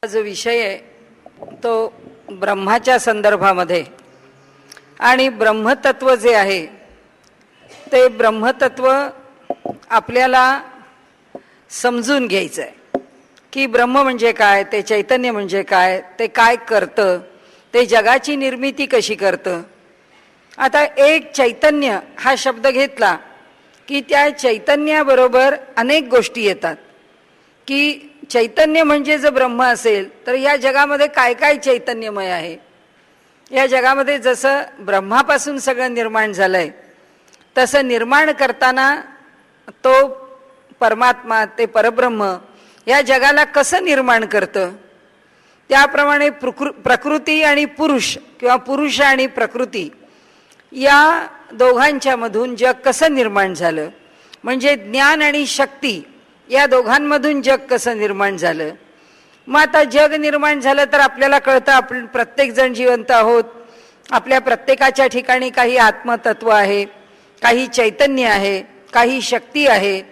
जो विषय आहे तो ब्रह्माच्या संदर्भामध्ये आणि ब्रह्मतत्व जे आहे ते ब्रह्मतत्व आपल्याला समजून घ्यायचं आहे की ब्रह्म म्हणजे काय, ते चैतन्य म्हणजे काय, ते काय करतं, ते जगाची निर्मिती कशी करतं. आता एक चैतन्य हा शब्द घेतला की त्या चैतन्याबरोबर अनेक गोष्टी येतात की चैतन्य म्हणजे जर ब्रह्म असेल तर या जगामध्ये काय काय चैतन्यमय आहे. या जगामध्ये जसं ब्रह्मापासून सगळं निर्माण झालंय तसं निर्माण करताना तो परमात्मा, ते परब्रह्म या जगाला कसं निर्माण करतं. त्याप्रमाणे प्रकृती आणि पुरुष किंवा पुरुष आणि प्रकृती या दोघांच्या मधून जग कसं निर्माण झालं, म्हणजे ज्ञान आणि शक्ती या दोघांमधून जग कसं निर्माण झालं. मग आता जग निर्माण झालं तर आपल्याला कळतं आपण प्रत्येकजण जिवंत आहोत. आपल्या प्रत्येकाच्या ठिकाणी काही आत्मतत्व आहे, काही चैतन्य आहे, काही शक्ती आहे.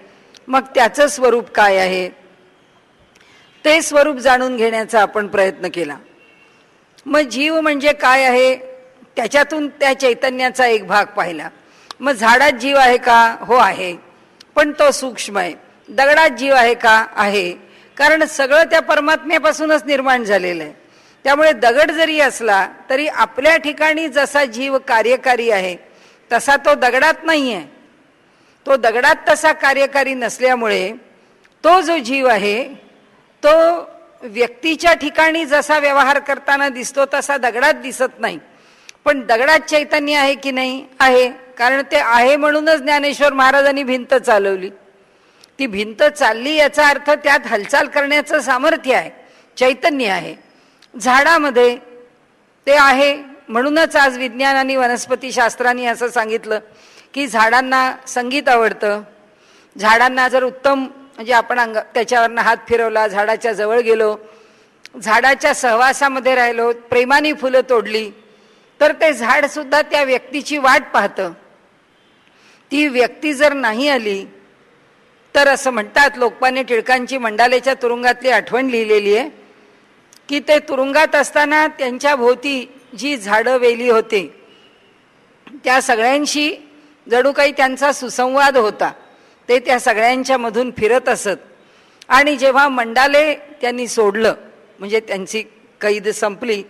मग त्याचं स्वरूप काय आहे ते स्वरूप जाणून घेण्याचा आपण प्रयत्न केला. मग जीव म्हणजे काय आहे त्याच्यातून त्या चैतन्याचा एक भाग पाहिला. मग झाडात जीव आहे का? हो आहे, पण तो सूक्ष्म आहे. दगडात जीव आहे का? आहे, कारण सगळं त्या परमात्म्यापासूनच निर्माण झालेलं आहे. त्यामुळे दगड जरी असला तरी आपल्या ठिकाणी जसा जीव कार्यकारी आहे तसा तो दगडात नाही आहे. तो दगडात तसा कार्यकारी नसल्यामुळे तो जो जीव आहे तो व्यक्तीच्या ठिकाणी जसा व्यवहार करताना दिसतो तसा दगडात दिसत नाही. पण दगडात चैतन्य आहे की नाही? आहे, कारण ते आहे म्हणूनच ज्ञानेश्वर महाराजांनी भिंत चालवली. ती भिंत चालली याचा अर्थ त्यात हालचाल करण्याचं सामर्थ्य आहे, चैतन्य आहे. झाडामध्ये ते आहे म्हणूनच आज विज्ञान आणि वनस्पती शास्त्राने असं सांगितलं की झाडांना संगीत आवडतं. झाडांना जर उत्तम म्हणजे आपण त्याच्यावरनं हात फिरवला, झाडाच्या जवळ गेलो, झाडाच्या सहवासामध्ये राहिलो, प्रेमाने फुलं तोडली तर ते झाड सुद्धा त्या व्यक्तीची वाट पाहतं. ती व्यक्ती जर नाही आली तर असं म्हणतात, लोकमान्य टिळकांची मंडालेच्या तुरुंगातली आठवण लिहिलेली आहे की ते तुरुंगात असताना त्यांच्या भोवती जी झाडं वेली होते त्या सगळ्यांशी जणू काही त्यांचा सुसंवाद होता. ते त्या सगळ्यांच्या मधून फिरत असत. आणि जेव्हा मंडाले त्यांनी सोडलं, म्हणजे त्यांची कैद संपली,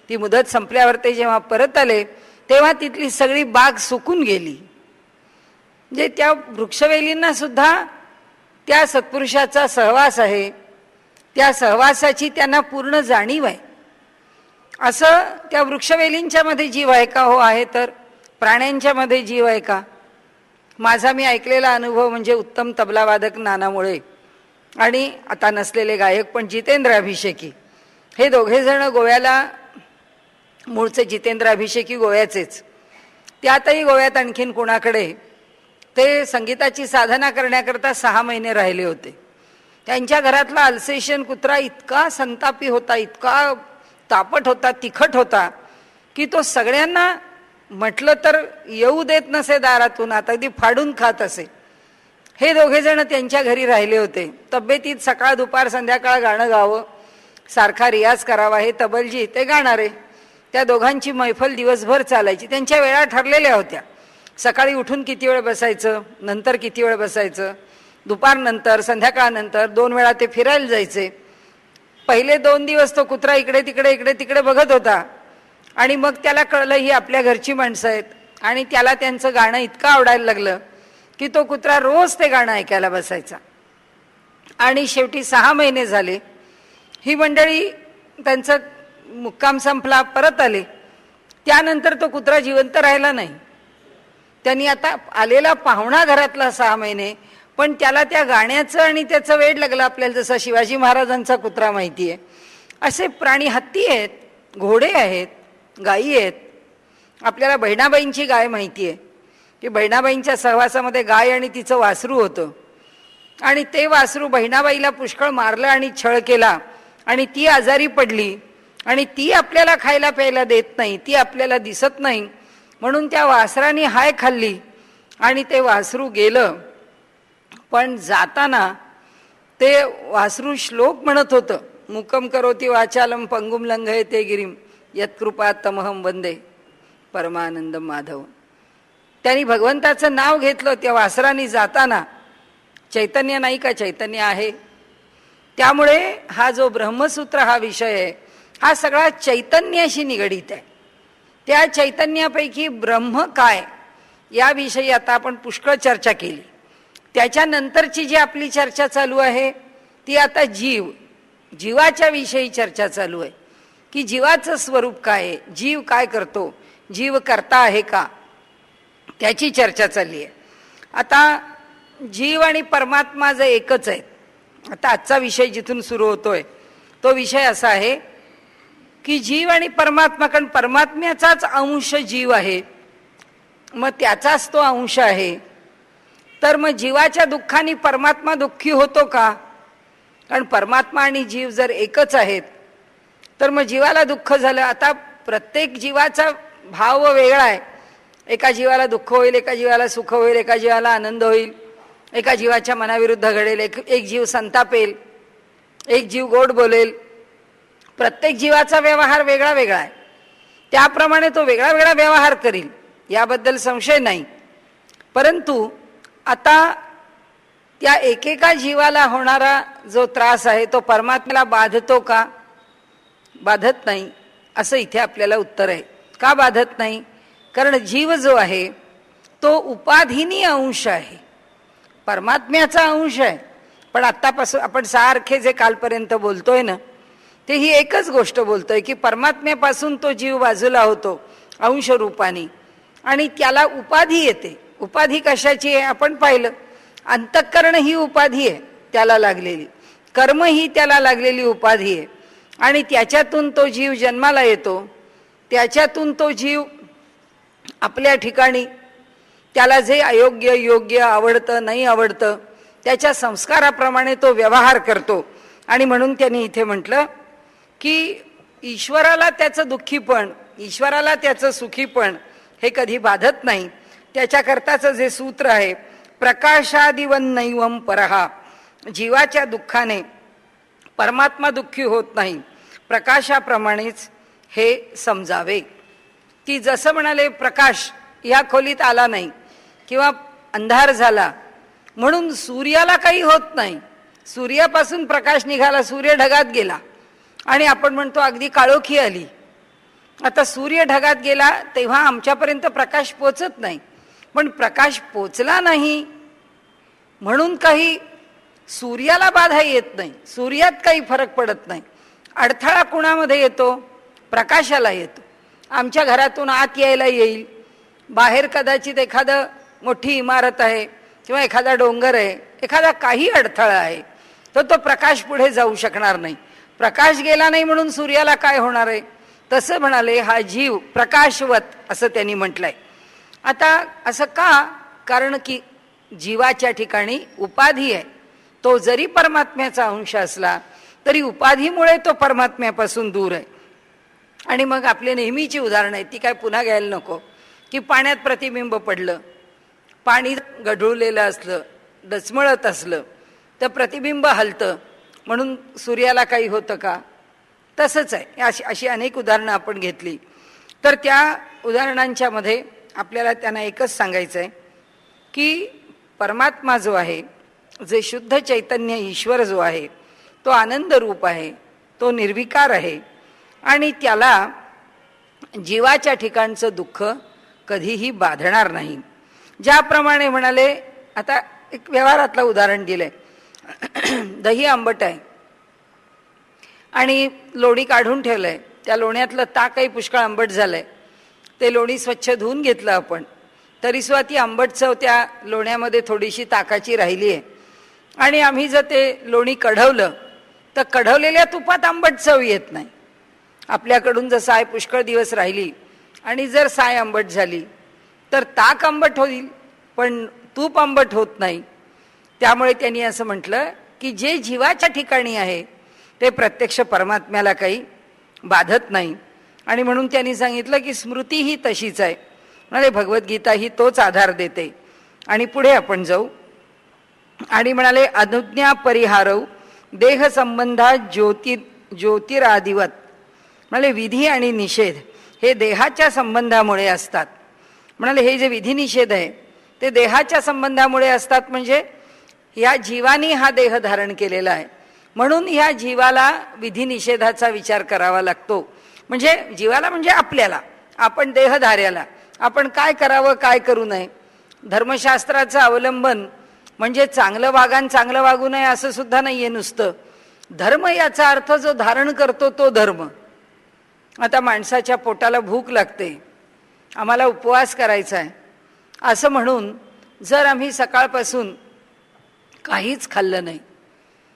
ती मुदत संपल्यावर ते जेव्हा परत आले तेव्हा तिथली सगळी बाग सुकून गेली. म्हणजे त्या वृक्षवेलींना सुद्धा त्या सत्पुरुषाचा सहवास आहे, त्या सहवासाची त्यांना पूर्ण जाणीव आहे. असं त्या वृक्षवेलींच्या मध्ये जीव आहे का? हो आहे. तर प्राण्यांच्या मध्ये जीव आहे का? माझा मी ऐकलेला अनुभव म्हणजे उत्तम तबलावादक नानामुळे आणि आता नसलेले गायक पण जितेंद्र अभिषेकी, हे दोघे जण गोव्याला, मूळचे जितेंद्र अभिषेकी गोव्याचेच, त्यातही गोव्यात आणखीन कुणाकडे ते संगीताची साधना करण्याकरता 6 महिने राहिले होते. त्यांच्या घरातला अल्सेशियन कुत्रा इतका संतापी होता, इतका तापट होता, तिखट होता की तो सगळ्यांना म्हटलं तर येऊ देत नसे दारातून, आता ती फाडून खात असे. हे दोघे जण त्यांच्या घरी राहिले होते. तब्येतीत सकाळ दुपार संध्याकाळ गाणं गावं, सारखा रियाज करावा. हे तबलजी ते गाणारे. त्या दोघांची मैफल दिवसभर चालायची. त्यांच्या वेळा ठरलेल्या होत्या. सकाळी उठून किती वेळ बसायचं, नंतर किती वेळ बसायचं, दुपारनंतर, संध्याकाळनंतर 2 वेळा ते फिरायला जायचे. पहिले 2 दिवस तो कुत्रा इकडे तिकडे बघत होता आणि मग त्याला कळलं ही आपल्या घरची माणसं आहेत आणि त्याला त्यांचं गाणं इतकं आवडायला लागलं की तो कुत्रा रोज ते गाणं ऐकायला बसायचा. आणि शेवटी 6 महिने झाले. ही मंडळी त्यांचा मुक्काम संपला, परत आले. त्यानंतर तो कुत्रा जिवंत राहिला नाही. त्यांनी आता आलेला पाहुणा घरातला 6 महिने, पण त्याला त्या गाण्याचं आणि त्याचं वेड लागलं. आपल्याला जसा शिवाजी महाराजांचा कुत्रा माहिती आहे, असे प्राणी, हत्ती आहेत, घोडे आहेत, गायी आहेत. आपल्याला बहिणाबाईंची गाय माहिती आहे की बहिणाबाईंच्या सहवासामध्ये गाय आणि तिचं वासरू होतं आणि ते वासरू बहिणाबाईला पुष्कळ मारलं आणि छळ केला आणि ती आजारी पडली आणि ती आपल्याला खायला प्यायला देत नाही, ती आपल्याला दिसत नाही, म्हणून त्या वासराने हाय खाल्ली आणि ते वासरू गेलं. पण जाताना ते वासरू श्लोक म्हणत होतं मुकम करोति वाचालम पंगुम लंघयते गिरीम यत्कृपा तमहम वंदे परमानंदम माधव. त्यांनी भगवंताचं नाव घेतलं त्या वासरानी जाताना. चैतन्य नाही का? चैतन्य आहे. त्यामुळे हा जो ब्रह्मसूत्र हा विषय आहे हा सगळा चैतन्याशी निगडीत आहे. त्या चैतन्यापैकी ब्रह्म काय याविषयी आता आपण पुष्कळ चर्चा केली. त्याच्यानंतरची जी आपली चर्चा चालू आहे ती आता जीवाच्या विषयी चर्चा चालू आहे की जीवाचं स्वरूप काय आहे, जीव काय करतो, जीव करता आहे का, त्याची चर्चा चालली आहे. आता जीव आणि परमात्मा जे एकच आहेत. आता आजचा विषय जिथून सुरू होतोय तो विषय असा आहे की जीव आणि परमात्मा, कारण परमात्म्याचाच अंश जीव आहे, मग त्याचाच तो अंश आहे. तर मग जीवाच्या दुःखाने परमात्मा दुःखी होतो का? कारण परमात्मा आणि जीव जर एकच आहेत तर मग जीवाला दुःख झालं. आता प्रत्येक जीवाचा भाव वेगळा आहे. एका जीवाला दुःख होईल, एका जीवाला सुख होईल, एका जीवाला आनंद होईल, एका जीवाच्या मनाविरुद्ध घडेल, एक जीव संतापेल, एक जीव गोड बोलेल. प्रत्येक जीवाचा व्यवहार वेगळा वेगळा आहे. त्याप्रमाणे तो वेगळा वेगळा व्यवहार करील याबद्दल संशय नाही. परंतु आता त्या एकेका जीवाला होणारा जो त्रास आहे तो परमात्म्याला बाधतो का? बाधत नाही असं इथे आपल्याला उत्तर आहे. का बाधत नाही? कारण जीव जो आहे तो उपाधिनी अंश आहे, परमात्म्याचा अंश आहे. पण आत्तापासून आपण सारखे जे कालपर्यंत बोलतोय ना ते ही एकच गोष्ट बोलतोय की परमात्म्यापासून तो जीव बाजूला होतो अंश रूपाने आणि त्याला उपाधी येते. उपाधी कशाची आहे आपण पाहिलं. अंतःकरण ही उपाधी आहे त्याला लागलेली, कर्म ही त्याला लागलेली उपाधी आहे आणि त्याच्यातून तो जीव जन्माला येतो. त्याच्यातून तो जीव आपल्या ठिकाणी त्याला जे अयोग्य योग्य आवडतं नाही आवडतं त्याच्या संस्काराप्रमाणे तो व्यवहार करतो. आणि म्हणून त्यांनी इथे म्हटलं की ईश्वराला त्याचं दुःखीपण, ईश्वराला त्याचं सुखीपण हे कधी बाधत नाही. त्याच्याकरताचं जे सूत्र आहे प्रकाशादिवन नैवम परहा, जीवाच्या दुःखाने परमात्मा दुःखी होत नाही, प्रकाशाप्रमाणेच हे समजावे. ती जसं म्हणाले प्रकाश या खोलीत आला नाही किंवा अंधार झाला म्हणून सूर्याला काही होत नाही. सूर्यापासून प्रकाश निघाला, सूर्य ढगात गेला आणि आपण म्हणतो अगदी काळोखी आली. आता सूर्य ढगात गेला तेव्हा आमच्यापर्यंत प्रकाश पोचत नाही, पण प्रकाश पोचला नाही म्हणून काही सूर्याला बाधा येत नाही, सूर्यात काही फरक पडत नाही. अडथळा कुणामध्ये येतो? प्रकाशाला येतो. आमच्या घरातून आत यायला येईल, बाहेर कदाचित एखादं मोठी इमारत आहे किंवा एखादा डोंगर आहे, एखादा काही अडथळा आहे तर तो प्रकाश पुढे जाऊ शकणार नाही. प्रकाश गेला नाही म्हणून सूर्याला काय होणार आहे? तसं म्हणाले हा जीव प्रकाशवत असं त्यांनी म्हटलंय. आता असं का? कारण की जीवाच्या ठिकाणी उपाधी आहे. तो जरी परमात्म्याचा अंश असला तरी उपाधीमुळे तो परमात्म्यापासून दूर आहे. आणि मग आपले नेहमीची उदाहरणं आहेत ती काय पुन्हा घ्यायला नको. की पाण्यात प्रतिबिंब पडलं, पाणी गढुळलेलं असलं, डचमळत असलं तर प्रतिबिंब हलतं म्हणून सूर्याला काही होतं का? तसंच आहे. अशी अनेक उदाहरणं आपण घेतली तर त्या उदाहरणांच्या मध्ये आपल्याला त्यांना एकच सांगायचं आहे की परमात्मा जो आहे, जे शुद्ध चैतन्य ईश्वर जो आहे तो आनंद रूप आहे, तो निर्विकार आहे आणि त्याला जीवाच्या ठिकाणचं दुःख कधीही बाधणार नाही. ज्याप्रमाणे म्हणाले, आता एक व्यवहारातलं उदाहरण दिलंय. दही आंबट आहे आणि लोणी काढून ठेवलंय, त्या लोण्यातलं ताकही पुष्कळ आंबट झालंय. ते लोणी स्वच्छ धुवून घेतलं आपण तरी सुद्धा ती आंबट चव त्या लोण्यामध्ये थोडीशी ताकाची राहिली आहे. आणि आम्ही जर ते लोणी कढवलं तर कढवलेल्या तुपात आंबट चव येत नाही. आपल्याकडून जर साय पुष्कळ दिवस राहिली आणि जर साय आंबट झाली तर ताक आंबट होईल पण तूप आंबट होत नाही. त्यामुळे त्यांनी असं म्हटलं की जे जीवाच्या ठिकाणी आहे ते प्रत्यक्ष परमात्म्याला काही बाधत नाही. आणि म्हणून त्यांनी सांगितलं की स्मृती ही तशीच आहे. म्हणाले भगवद्गीता ही तोच आधार देते. आणि पुढे आपण जाऊ आणि म्हणाले अनुज्ञा परिहारव देह संबंधा ज्योतिरादिवत, म्हणजे विधी आणि निषेध हे देहाच्या संबंधामुळे असतात. म्हणाले हे जे विधी निषेध आहे ते देहाच्या संबंधामुळे असतात, म्हणजे या जीवानी हा देह धारण केलेला आहे म्हणून ह्या जीवाला विधी निषेधाचा विचार करावा लागतो. म्हणजे जीवाला म्हणजे आपल्याला, आपण देहधार्याला आपण काय करावं काय करू नये. धर्मशास्त्राचं अवलंबन म्हणजे चांगलं वागा चांगलं वागू नये असं सुद्धा नाहीये नुसतं. धर्म याचा अर्थ जो धारण करतो तो धर्म. आता माणसाच्या पोटाला भूक लागते, आम्हाला उपवास करायचा आहे असं म्हणून जर आम्ही सकाळपासून काहीच खाल्लं नाही,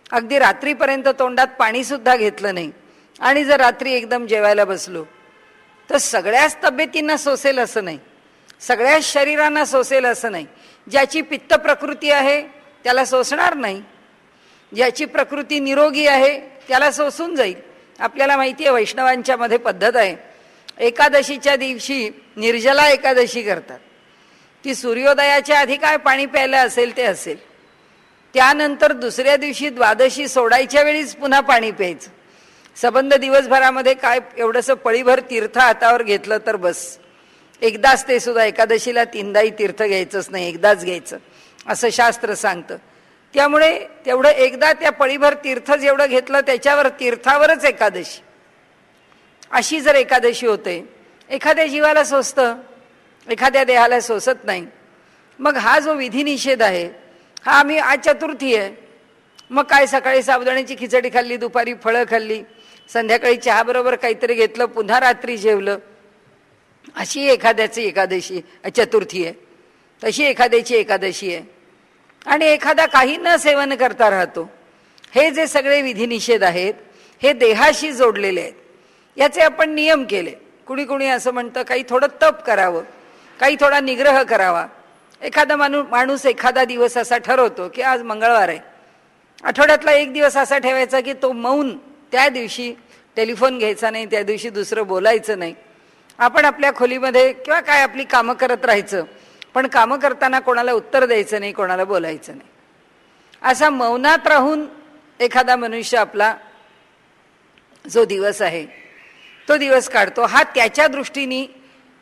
अगदी रात्रीपर्यंत तोंडात पाणी सुद्धा घेतलं नाही आणि जर रात्री एकदम जेवायला बसलो तर सगळ्याच तब्येतींना सोसेल असं नाही, सगळ्याच शरीरांना सोसेल असं नाही. ज्याची पित्त प्रकृती आहे त्याला सोसणार नाही, ज्याची प्रकृती निरोगी आहे त्याला सोसून जाईल. आपल्याला माहिती आहे वैष्णवांच्या मध्ये पद्धत आहे, एकादशीच्या दिवशी निर्जला एकादशी करतात. ती सूर्योदयाच्या आधी काय पाणी प्यायला असेल ते असेल, त्यानंतर दुसऱ्या दिवशी द्वादशी सोडायच्या वेळीच पुन्हा पाणी प्यायचं. सबंध दिवसभरामध्ये काय एवढंसं पळीभर तीर्थ हातावर घेतलं तर बस. एकदाच, ते सुद्धा एकादशीला तीनदाही तीर्थ घ्यायचंच नाही, एकदाच घ्यायचं असं शास्त्र सांगतं. त्यामुळे तेवढं एकदा त्या पळीभर तीर्थ जेवढं घेतलं त्याच्यावर तीर्थावरच एकादशी, अशी जर एकादशी होते. एखाद्या जीवाला सोसतं, एखाद्या देहाला सोसत नाही. मग हा जो विधी निषेध आहे हा आम्ही आज चतुर्थी आहे, मग काय सकाळी साबुदाण्याची खिचडी खाल्ली, दुपारी फळं खाल्ली, संध्याकाळी चहाबरोबर काहीतरी घेतलं, पुन्हा रात्री जेवलं, अशी एखाद्याची एकादशी चतुर्थी आहे, तशी एखाद्याची एकादशी आहे. आणि एखादा काही न सेवन करता राहतो. हे जे सगळे विधी निषेध आहेत हे देहाशी जोडलेले आहेत. याचे आपण नियम केले. कुणी कुणी असं म्हणतं काही थोडं तप करावं, काही थोडा निग्रह करावा. एखादा माणूस एखादा दिवस असा ठरवतो की आज मंगळवार आहे, आठवड्यातला एक दिवस असा ठेवायचा की तो मौन, त्या दिवशी टेलिफोन घ्यायचा नाही, त्या दिवशी दुसरं बोलायचं नाही. आपण आपल्या खोलीमध्ये किंवा काय आपली कामं करत राहायचं, पण कामं करताना कोणाला उत्तर द्यायचं नाही, कोणाला बोलायचं नाही. असा मौनात राहून एखादा मनुष्य आपला जो दिवस आहे तो दिवस काढतो. हा त्याच्या दृष्टीने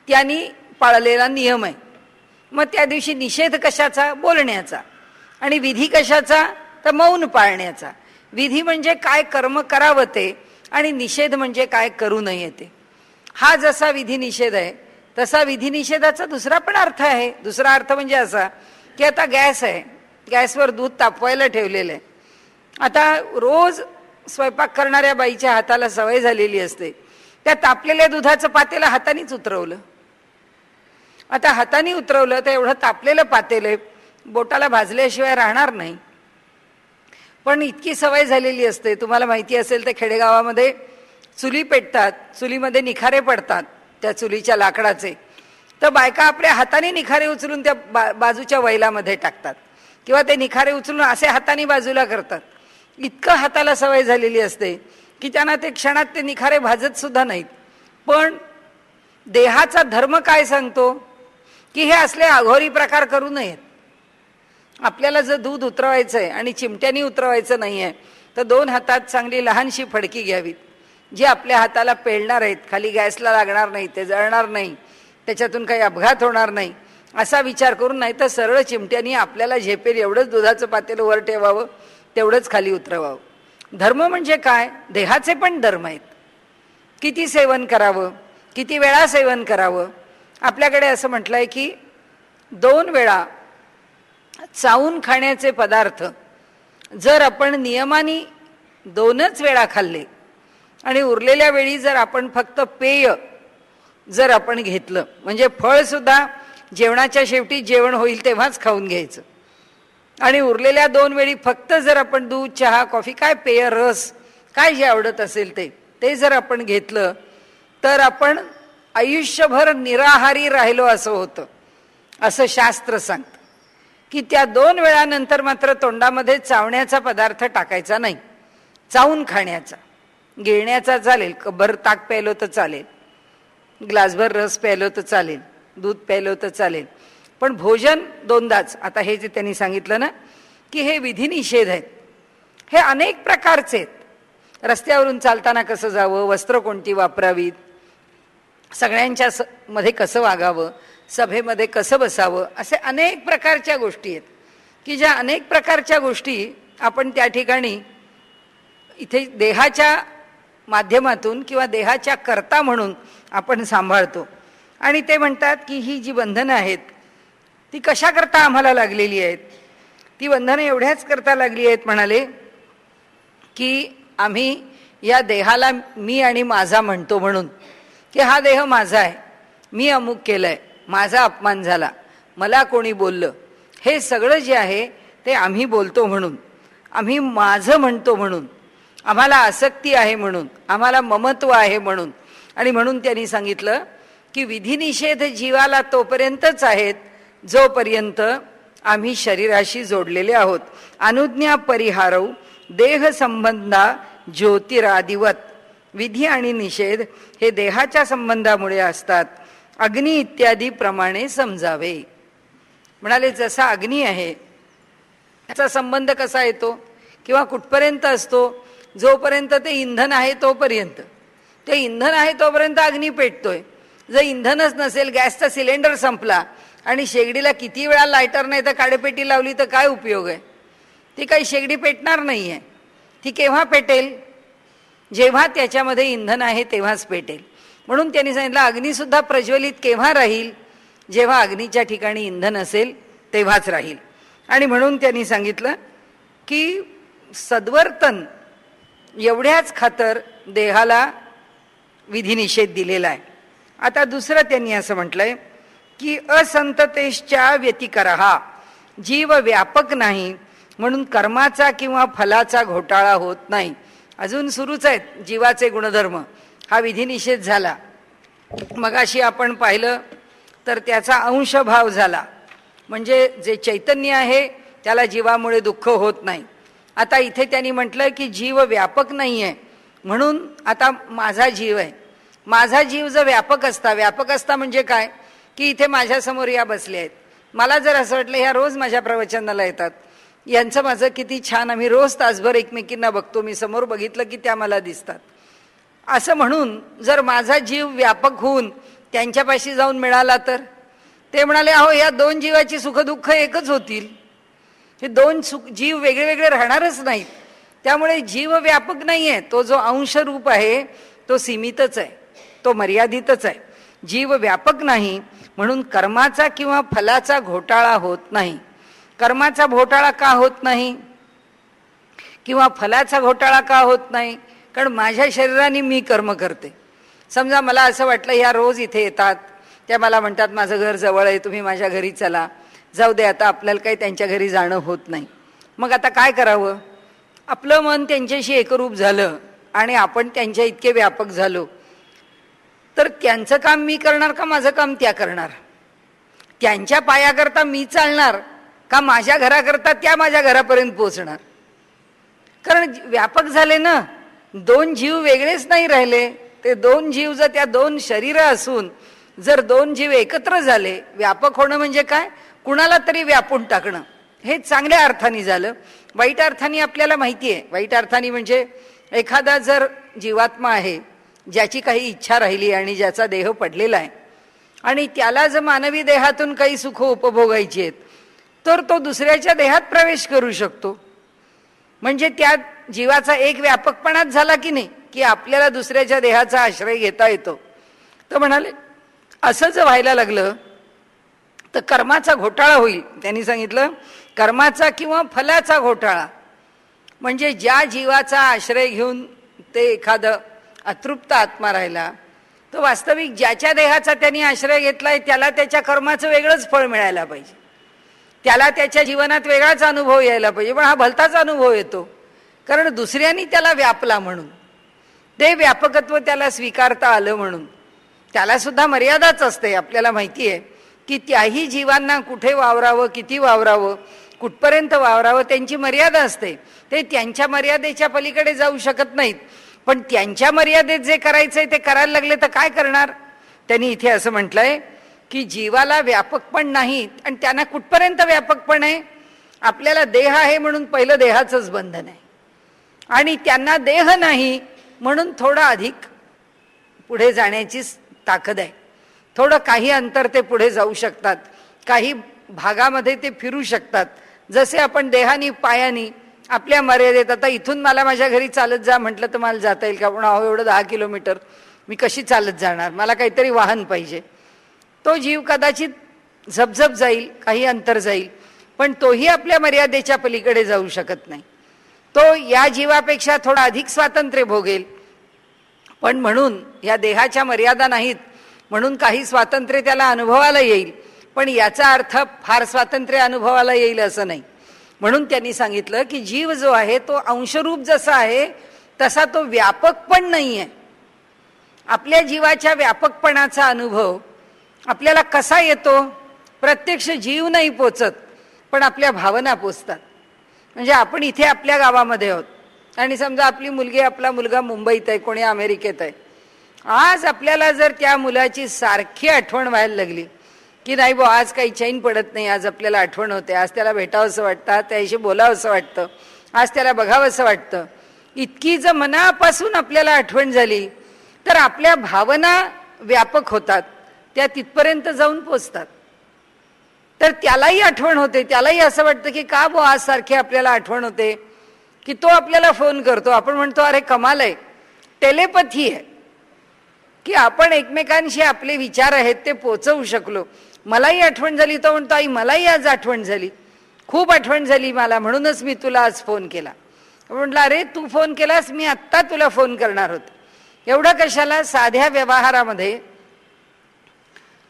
त्यांनी पाळलेला नियम आहे. मग त्या दिवशी निषेध कशाचा? बोलण्याचा. आणि विधी कशाचा? तर मौन पाळण्याचा. विधी म्हणजे काय कर्म करावं ते, आणि निषेध म्हणजे काय करू नये ते. हा जसा विधी निषेध आहे तसा विधी निषेधाचा दुसरा पण अर्थ आहे. दुसरा अर्थ म्हणजे असा की आता गॅस आहे, गॅसवर दूध तापवायला ठेवलेलं आहे. आता रोज स्वयंपाक करणाऱ्या बाईच्या हाताला सवय झालेली असते, त्या तापलेल्या दुधाचं पातेलं हातानेच उतरवलं. आता हाताने उतरवलं तर एवढं तापलेलं पातेलं बोटाला भाजल्याशिवाय राहणार नाही. पण इतकी सवय झालेली असते. तुम्हाला माहिती असेल तर खेडेगावामध्ये चुली पेटतात, चुलीमध्ये निखारे पडतात त्या चुलीच्या लाकडाचे, तर बायका आपल्या हाताने निखारे उचलून त्या बाजूच्या वैलामध्ये टाकतात किंवा ते निखारे उचलून असे हाताने बाजूला करतात. इतकं हाताला सवय झालेली असते की त्यांना ते क्षणात ते निखारे भाजत सुद्धा नाहीत. पण देहाचा धर्म काय सांगतो की हे असले अघोरी प्रकार करू नयेत. आपल्याला जर दूध उतरवायचं आहे आणि चिमट्यानी उतरवायचं नाही आहे तर दोन हातात चांगली लहानशी फडकी घ्यावीत, जी आपल्या हाताला पेलणार आहेत, खाली गॅसला लागणार नाही, ते जळणार नाही, त्याच्यातून काही अपघात होणार नाही असा विचार करून. नाही तर सरळ चिमट्यानी आपल्याला झेपेल एवढंच दुधाचं पातेलं वर ठेवावं, तेवढंच खाली उतरवावं. धर्म म्हणजे काय? देहाचे पण धर्म आहेत. किती सेवन करावं, किती वेळा सेवन करावं. आपल्याकडे असं म्हटलंय की 2 वेळा चावून खाण्याचे पदार्थ जर आपण नियमाने 2च वेळा खाल्ले आणि उरलेल्या वेळी जर आपण फक्त पेय जर आपण घेतलं, म्हणजे फळ सुद्धा जेवणाच्या शेवटी जेवण होईल तेव्हाच खाऊन घ्यायचं, आणि उरलेल्या 2 वेळी फक्त जर आपण दूध, चहा, कॉफी, काय पेय, रस, काय जे आवडत असेल ते जर आपण घेतलं तर आपण आयुष्यभर निराहारी राहिलो असं होतं. असं शास्त्र सांगतं की त्या 2 वेळानंतर मात्र तोंडामध्ये चावण्याचा पदार्थ टाकायचा नाही, चावून खाण्याचा. गिळण्याचा चालेल, कब्बर ताक प्यायलो तर चालेल, ग्लासभर रस प्यायलो तर चालेल, दूध प्यायलो तर चालेल, पण भोजन 2दाच. आता हे जे त्यांनी सांगितलं ना की हे विधी निषेध आहेत, हे अनेक प्रकारचे आहेत. रस्त्यावरून चालताना कसं जावं, वस्त्र कोणती वापरावीत, सगळ्यांच्या मध्ये कसं वागावं, सभेमध्ये कसं बसावं, असे अनेक प्रकारच्या गोष्टी आहेत की ज्या अनेक प्रकारच्या गोष्टी आपण त्या ठिकाणी इथे देहाच्या माध्यमातून किंवा देहाच्या कर्ता म्हणून आपण सांभाळतो. आणि ते म्हणतात की ही जी बंधनं आहेत ती कशा करता आम्हाला लागलेली आहेत, ती बंधनं एवढ्याच करता लागली आहेत म्हणाले की आम्ही या देहाला मी आणि माझा म्हणतो, म्हणून की हा देह माझा आहे, मी अमुक केलंय, माझा अपमान झाला, मला कोणी बोललं, हे सगळं जे आहे ते आम्ही बोलतो म्हणून, आम्ही माझं म्हणतो म्हणून, आम्हाला आसक्ती आहे म्हणून, आम्हाला ममत्व आहे म्हणून. आणि म्हणून त्यांनी सांगितलं की विधिनिषेध जीवाला तोपर्यंतच आहेत जोपर्यंत आम्ही शरीराशी जोडलेले आहोत. अनुज्ञा परिहारौ देह संबंधा ज्योतिरादिवत. विधी आणि निषेध हे देहाच्या संबंधामुळे असतात, अग्नी इत्यादी प्रमाणे समजावे. म्हणाले जसा अग्नी आहे त्याचा संबंध कसा येतो किंवा कुठपर्यंत असतो, जोपर्यंत ते इंधन आहे तोपर्यंत. ते इंधन आहे तोपर्यंत अग्नी पेटतोय. जर इंधनच नसेल, गॅसचा सिलेंडर संपला आणि शेगडीला किती वेळा लायटर नाही तर काडेपेटी लावली तर काय उपयोग आहे, ती काही शेगडी पेटणार नाही आहे. ती केव्हा पेटेल, जेव्हा त्याच्यामध्ये इंधन आहे तेव्हाच पेटेल. म्हणून त्यांनी सांगितलं अग्निसुद्धा प्रज्वलित केव्हा राहील, जेव्हा अग्नीच्या ठिकाणी इंधन असेल तेव्हाच राहील. आणि म्हणून त्यांनी सांगितलं की सद्वर्तन एवढ्याच खातर देहाला विधिनिषेध दिलेला आहे. आता दुसरं त्यांनी असं म्हटलंय की असंततेश्चा व्यतिकरहा. जीव व्यापक नाही म्हणून कर्माचा किंवा फलाचा घोटाळा होत नाही. अजून सुरूच आहेत जीवाचे गुणधर्म. हा विधिनिषेध झाला, मगाशी आपण पाहिलं तर त्याचा अंशभाव झाला, म्हणजे जे चैतन्य आहे त्याला जीवामुळे दुःख होत नाही. आता इथे त्यांनी म्हटलं की जीव व्यापक नाही आहे म्हणून आता माझा जीव आहे. माझा जीव जर व्यापक असता म्हणजे काय की इथे माझ्यासमोर या बसले आहेत, मला जर असं वाटलं ह्या रोज माझ्या प्रवचनाला येतात, यांचं माझं किती छान, आम्ही रोज तासभर एकमेकींना बघतो, मी समोर बघितलं की त्या मला दिसतात, असं म्हणून जर माझा जीव व्यापक होऊन त्यांच्यापाशी जाऊन मिळाला तर ते म्हणाले अहो या दोन जीवाची सुखदुःख एकच होतील, हे दोन जीव वेगळे वेगळे राहणारच नाहीत. त्यामुळे जीव व्यापक नाही आहे, तो जो अंश रूप आहे तो सीमितच आहे, तो मर्यादितच आहे. जीव व्यापक नाही म्हणून कर्माचा किंवा फलाचा घोटाळा होत नाही. कर्माचा घोटाळा का होत नाही किंवा फलाचा घोटाळा का होत नाही, कारण माझ्या शरीराने मी कर्म करते. समजा मला असं वाटलं ह्या रोज इथे येतात, त्या मला म्हणतात माझं घर जवळ आहे, तुम्ही माझ्या घरी चला, जाऊ दे आता आपल्याला काही त्यांच्या घरी जाणं होत नाही. मग आता काय करावं, आपलं मन त्यांच्याशी एकरूप झालं आणि आपण त्यांच्या इतके व्यापक झालो तर त्यांचं काम मी करणार का माझं काम त्या करणार, त्यांच्या पायाकरता मी चालणार का माझ्या घराकरता त्या माझ्या घरापर्यंत पोहोचणार. कारण व्यापक झाले ना, दोन जीव वेगळेच नाही राहिले, ते दोन जीव जर त्या दोन शरीर असून जर दोन जीव एकत्र झाले, व्यापक होणं म्हणजे काय, कुणाला तरी व्यापून टाकणं. हे चांगल्या अर्थाने झालं. वाईट अर्थाने आपल्याला माहिती आहे, वाईट अर्थाने म्हणजे एखादा जर जीवात्मा आहे ज्याची काही इच्छा राहिली आणि ज्याचा देह पडलेला आहे आणि त्याला जर मानवी देहातून काही सुख उपभोगायची आहेत तर तो दुसऱ्याच्या देहात प्रवेश करू शकतो. म्हणजे त्या जीवाचा एक व्यापकपणाच झाला की नाही, की आपल्याला दुसऱ्याच्या देहाचा आश्रय घेता येतो. तर म्हणाले असं जर व्हायला लागलं तर कर्माचा घोटाळा होईल. त्यांनी सांगितलं कर्माचा किंवा फलाचा घोटाळा, म्हणजे ज्या जीवाचा आश्रय घेऊन ते एखादं अतृप्त आत्मा राहिला, तो वास्तविक ज्याच्या देहाचा त्यांनी आश्रय घेतलाय त्याला त्याच्या कर्माचं वेगळंच फळ मिळायला पाहिजे, त्याला त्याच्या जीवनात वेगळाच अनुभव यायला पाहिजे. पण हा भलताच अनुभव येतो, कारण दुसऱ्यांनी त्याला व्यापला म्हणून, ते व्यापकत्व त्याला स्वीकारता आलं म्हणून. त्याला सुद्धा मर्यादाच असते. आपल्याला माहिती आहे की त्याही जीवांना कुठे वावरावं, किती वावरावं, कुठपर्यंत वावरावं त्यांची मर्यादा असते. ते त्यांच्या मर्यादेच्या पलीकडे जाऊ शकत नाहीत. पण त्यांच्या मर्यादेत जे करायचंय ते करायला लागले तर काय करणार. त्यांनी इथे असं म्हटलंय की जीवाला व्यापकपण नाही, आणि त्यांना कुठपर्यंत व्यापकपण आहे, आपल्याला देह आहे म्हणून पहिलं देहाचंच बंधन आहे. आणि त्यांना देह नाही म्हणून थोडं अधिक पुढे जाण्याची ताकद आहे. थोडं काही अंतर ते पुढे जाऊ शकतात, काही भागामध्ये ते फिरू शकतात. जसे आपण देहानी पायानी आपल्या मर्यादेत, आता इथून मला माझ्या घरी चालत जा म्हटलं तर मला जाता येईल का? पण अहो एवढं 10 किलोमीटर मी कशी चालत जाणार? मला काहीतरी वाहन पाहिजे. तो जीव कदाचित झपझप जाईल, काही अंतर जाईल, पण तोही आपल्या मर्यादेच्या पलीकडे जाऊ शकत नाही. तो या जीवापेक्षा थोडा अधिक स्वातंत्र्य भोगेल. पण म्हणून या देहाच्या मर्यादा नाहीत म्हणून काही स्वातंत्र्य त्याला अनुभवाला येईल, पण याचा अर्थ फार स्वातंत्र्य अनुभवाला येईल असं नाही. म्हणून त्यांनी सांगितलं की जीव जो आहे तो अंशरूप जसा आहे तसा तो व्यापक पण नाही आहे. आपल्या जीवाच्या व्यापकपणाचा अनुभव आपल्याला कसा येतो? प्रत्यक्ष जीव नाही पोचत, पण आपल्या भावना पोचतात. म्हणजे आपण इथे आपल्या गावामध्ये आहोत आणि समजा आपली मुलगी, आपला मुलगा मुंबईत आहे, कोणी अमेरिकेत आहे. आज आपल्याला जर त्या मुलाची सारखी आठवण व्हायला लागली की नाही बो आज काही चैन पडत नाही, आज आपल्याला आठवण होते, आज त्याला भेटावंसं वाटतं, त्याशी बोलावंसं वाटतं, आज त्याला बघावंसं वाटतं, इतकी जर मनापासून आपल्याला आठवण झाली तर आपल्या भावना व्यापक होतात, त्या तिथपर्यंत जाऊन पोचतात. तर त्यालाही आठवण होते, त्यालाही असं वाटतं की का बो आज सारखी आपल्याला आठवण होते, की तो आपल्याला फोन करतो. आपण म्हणतो अरे कमाल आहे, टेलेपथी आहे की आपण एकमेकांशी आपले विचार आहेत ते पोचवू शकलो. मलाही आठवण झाली, तो म्हणतो आई मलाही आज आठवण झाली, खूप आठवण झाली मला, म्हणूनच मी तुला आज फोन केला. म्हटलं अरे तू फोन केलास, मी आत्ता तुला फोन करणार होते. एवढं कशाला? साध्या व्यवहारामध्ये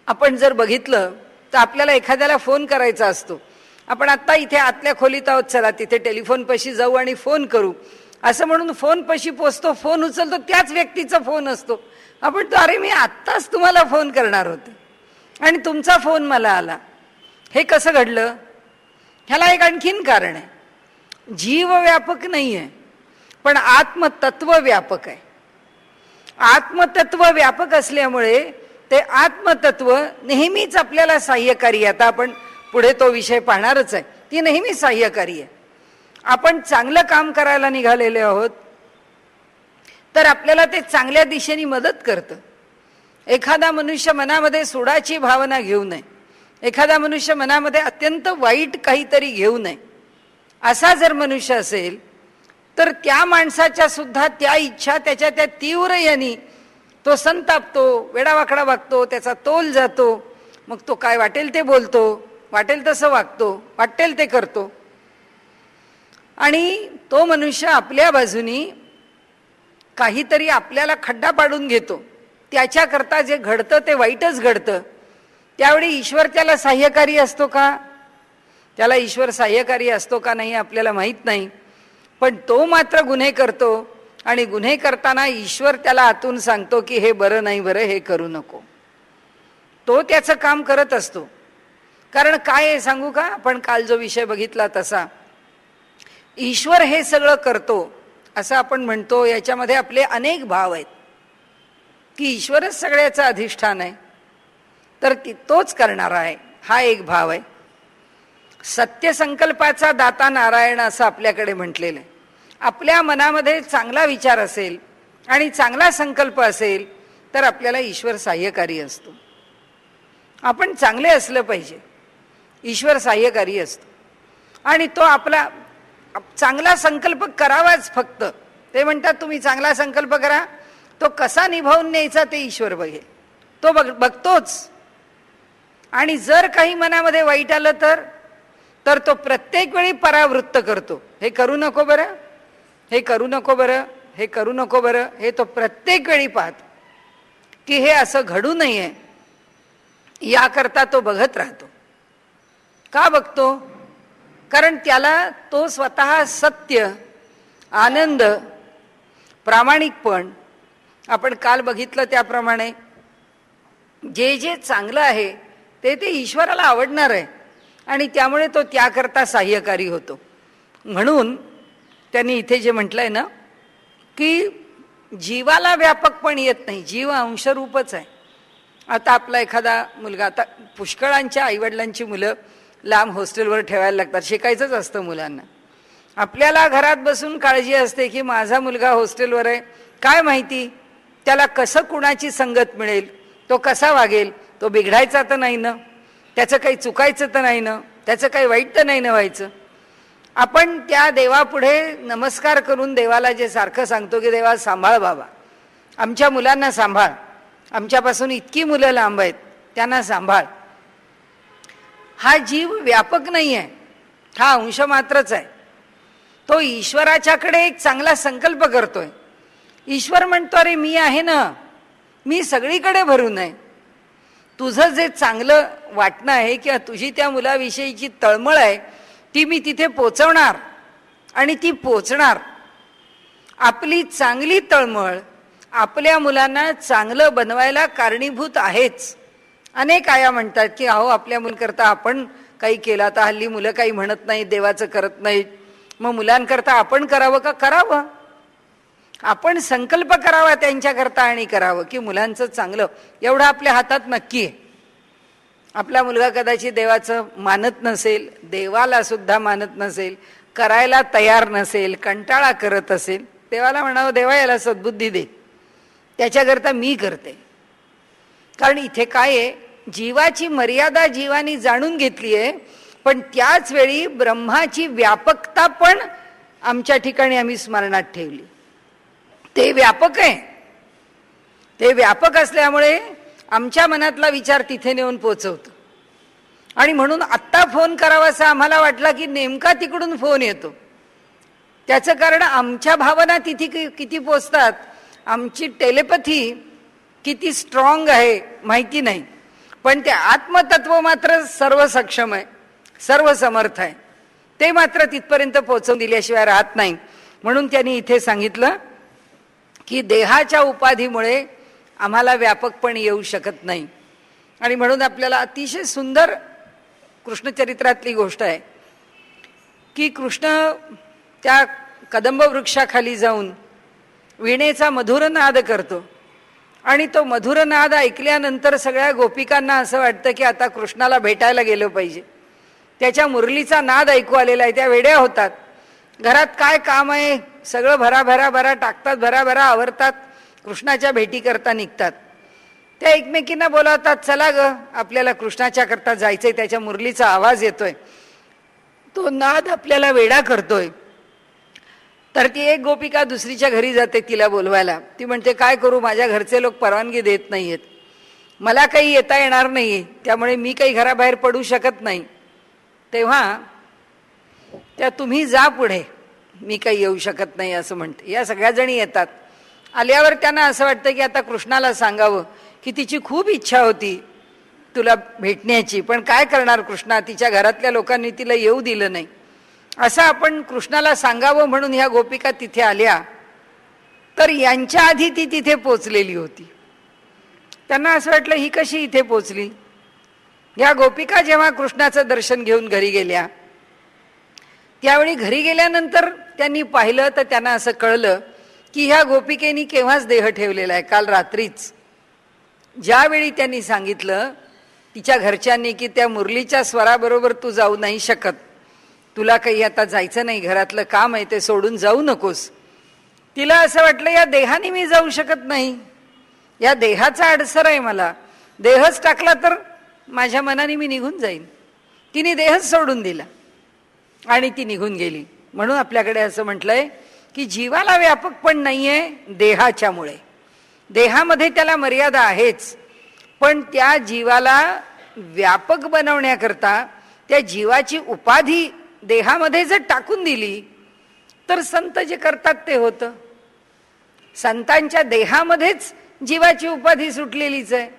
आपण जर बघितलं तर आपल्याला एखाद्याला फोन करायचा असतो, आपण आत्ता इथे आतल्या खोलीत आहोत, चला तिथे टेलिफोन पशी जाऊ आणि फोन करू असं म्हणून फोन पशी पोचतो, फोन उचलतो, त्याच व्यक्तीचा फोन असतो. आपण तो अरे मी आत्ताच तुम्हाला फोन करणार होते आणि तुमचा फोन मला आला. हे कसं घडलं? ह्याला एक आणखीन कारण आहे. जीव व्यापक नाही आहे, पण आत्मतत्व व्यापक आहे. आत्मतत्व व्यापक असल्यामुळे ते आत्मतत्व नेहमीच आपल्याला सहाय्यकारी आहे. आता आपण पुढे तो विषय पाहणारच आहे, ती नेहमी सहाय्यकारी आहे. आपण चांगलं काम करायला निघालेले आहोत तर आपल्याला ते चांगल्या दिशेने मदत करतं. एखादा मनुष्य मनामध्ये सुडाची भावना घेऊ नये, एखादा मनुष्य मनामध्ये अत्यंत वाईट काहीतरी घेऊ नये. असा जर मनुष्य असेल तर त्या माणसाच्या सुद्धा त्या इच्छा त्याच्या त्या तीव्र यानी तो संतापतो, वेडावाकडा वागतो, त्याचा तोल जातो, मग तो काय वाटेल ते बोलतो, वाटेल तसं वागतो, वाटेल ते करतो. आणि तो मनुष्य आपल्या बाजूनी काहीतरी आपल्याला खड्डा पाडून घेतो. त्याच्याकरता जे घडतं ते वाईटच घडतं. त्यावेळी ईश्वर त्याला सहाय्यकारी असतो का? त्याला ईश्वर सहाय्यकारी असतो का नाही आपल्याला माहीत नाही, पण तो मात्र गुन्हे करतो आणि गुन्हे करताना ईश्वर त्याला आतून सांगतो की हे बरं नाही, बरं हे करू नको. तो त्याचं काम करत असतो. कारण काय आहे सांगू का? आपण काल जो विषय बघितला तसा ईश्वर हे सगळं करतो असं आपण म्हणतो. याच्यामध्ये आपले अनेक भाव आहेत की ईश्वरच सगळ्याचं अधिष्ठान आहे, तर तोच करणारा आहे, हा एक भाव आहे. सत्य संकल्पाचा दाता नारायण असं आपल्याकडे म्हटलेलं आहे. आपल्या मनामध्ये चांगला विचार असेल आणि चांगला संकल्प असेल तर आपल्याला ईश्वर सहाय्यकारी असतो. आपण चांगले असलं पाहिजे, ईश्वर सहाय्यकारी असतो. आणि तो आपला चांगला संकल्प करावाच फक्त. ते म्हणतात तुम्ही चांगला संकल्प करा, तो कसा निभावून न्यायचा ते ईश्वर बघेल, तो बघतोच. आणि जर काही मनामध्ये वाईट आलं तर तो प्रत्येक वेळी परावृत्त करतो. हे करू नको बरं, हे करू नको बरं, हे करू नको बरं, हे तो प्रत्येक वेळी पाहतो की हे असं घडू नये, याकरता तो बघत राहतो. का बघतो? कारण त्याला तो स्वतः सत्य, आनंद, प्रामाणिकपण, आपण काल बघितलं त्याप्रमाणे जे जे चांगलं आहे ते ते ईश्वराला आवडणार आहे आणि त्यामुळे तो त्याकरता सहाय्यकारी होतो. म्हणून त्यांनी इथे जे म्हटलंय ना की जीवाला व्यापकपण येत नाही, जीव अंशरूपच आहे. आता आपला एखादा मुलगा, आता पुष्कळांच्या आईवडिलांची मुलं लांब हॉस्टेलवर ठेवायला लागतात, शिकायचंच असतं मुलांना. आपल्याला घरात बसून काळजी असते की माझा मुलगा हॉस्टेलवर आहे, काय माहिती त्याला कसं कुणाची संगत मिळेल, तो कसा वागेल, तो बिघडायचा तर नाही ना, त्याचं काही चुकायचं तर नाही ना, त्याचं काही वाईट तर नाही ना व्हायचं. आपण त्या देवापुढे नमस्कार करून देवाला जे सारखं सांगतो की देवा सांभाळ बाबा, आमच्या मुलांना सांभाळ, आमच्यापासून इतकी मुलं लांब आहेत त्यांना सांभाळ. हा जीव व्यापक नाही आहे, हा अंश मात्रच आहे. तो ईश्वराच्याकडे एक चांगला संकल्प करतोय. ईश्वर म्हणतो अरे मी आहे ना, मी सगळीकडे भरून आहे. तुझं जे चांगलं वाटणं आहे किंवा तुझी त्या मुलाविषयीची तळमळ आहे ती मी तिथे पोचवणार आणि ती पोचणार. आपली चांगली तळमळ आपल्या मुलांना चांगलं बनवायला कारणीभूत आहेच. अनेक आया म्हणतात की अहो आपल्या मुलांकरता आपण काही केला तर हल्ली मुलं काही म्हणत नाहीत, देवाचं करत नाहीत, मग मुलांकरता आपण करावं का? करावं. आपण संकल्प करावा त्यांच्याकरता आणि करावं की मुलांचं चांगलं. एवढं आपल्या हातात नक्की आहे. आपला मुलगा कदाचित देवाचं मानत नसेल, देवाला सुद्धा मानत नसेल, करायला तयार नसेल, कंटाळा करत असेल, देवाला म्हणावं देवा याला सद्बुद्धी दे, त्याच्याकरता मी करते. कारण इथे काय आहे, जीवाची मर्यादा जीवानी जाणून घेतली आहे, पण त्याच वेळी ब्रह्माची व्यापकता पण आमच्या ठिकाणी आम्ही स्मरणात ठेवली. ते व्यापक आहे. ते व्यापक असल्यामुळे आमच्या मनातला विचार तिथे नेऊन पोचवतो. आणि म्हणून आत्ता फोन करावासा आम्हाला वाटला की नेमका तिकडून फोन येतो. त्याचं कारण आमच्या भावना तिथे किती पोचतात, आमची टेलिपॅथी किती स्ट्रॉंग आहे माहिती नाही, पण ते आत्मतत्व मात्र सर्व सक्षम आहे, सर्व समर्थ आहे. ते मात्र तिथपर्यंत पोहोचवून दिल्याशिवाय राहत नाही. म्हणून त्यांनी इथे सांगितलं की देहाच्या उपाधीमुळे आम्हाला व्यापकपण येऊ शकत नाही. आणि म्हणून आपल्याला अतिशय सुंदर कृष्णचरित्रातली गोष्ट आहे की कृष्ण त्या कदंब वृक्षाखाली जाऊन वीणेचा मधुर नाद करतो. आणि तो मधुर नाद ऐकल्यानंतर सगळ्या गोपिकांना असं वाटतं की आता कृष्णाला भेटायला गेलं पाहिजे. त्याच्या मुरलीचा नाद ऐकू आलेला आहे, त्या वेड्या होतात. घरात काय काम आहे सगळं भरा टाकतात, भरा आवरतात, कृष्णाच्या भेटी करता निघतात. त्या एकमेकींना बोलावतात, चला ग आपल्याला कृष्णाच्या करता जायचंय, त्याच्या मुरलीचा आवाज येतोय, तो नाद आपल्याला वेडा करतोय. तर ती एक गोपिका दुसरीच्या घरी जाते तिला बोलवायला. ती म्हणते काय करू, माझ्या घरचे लोक परवानगी देत नाहीयेत, मला काही येता येणार नाहीये, त्यामुळे मी काही घराबाहेर पडू शकत नाही. तेव्हा त्या तुम्ही जा पुढे, मी काही येऊ शकत नाही असं म्हणते. या सगळ्या जणी येतात. आल्यावर त्यांना असं वाटतं की आता कृष्णाला सांगावं की तिची खूप इच्छा होती तुला भेटण्याची, पण काय करणार कृष्णा, तिच्या घरातल्या लोकांनी तिला येऊ दिलं नाही. असं आपण कृष्णाला सांगावं म्हणून ह्या गोपिका तिथे आल्या. तर यांच्या आधी ती तिथे पोचलेली होती. त्यांना असं वाटलं ही कशी इथे पोचली. या गोपिका जेव्हा कृष्णाचं दर्शन घेऊन घरी गेल्या, त्यावेळी घरी गेल्यानंतर त्यांनी पाहिलं तर त्यांना असं कळलं की ह्या गोपिकेनी केव्हाच देह ठेवलेला आहे, काल रात्रीच. ज्यावेळी त्यांनी सांगितलं तिच्या घरच्यांनी की त्या मुरलीच्या स्वराबरोबर तू जाऊ नाही शकत, तुला काही आता जायचं नाही, घरातलं काम आहे ते सोडून जाऊ नकोस. तिला असं वाटलं या देहाने मी जाऊ शकत नाही, या देहाचा अडसर आहे मला, देहच टाकला तर माझ्या मनाने मी निघून जाईन. तिने देहच सोडून दिला आणि ती निघून गेली. म्हणून आपल्याकडे असं म्हटलंय की जीवाला व्यापक पण नाहीये देहाच्यामुळे. देहामध्ये त्याला मर्यादा आहेच, पण त्या जीवाला व्यापक बनवण्याकरता त्या जीवाची उपाधी देहामध्ये जर टाकून दिली तर संत जे करतात ते होतं. संतांच्या देहामध्येच जीवाची उपाधी सुटलेलीच आहे.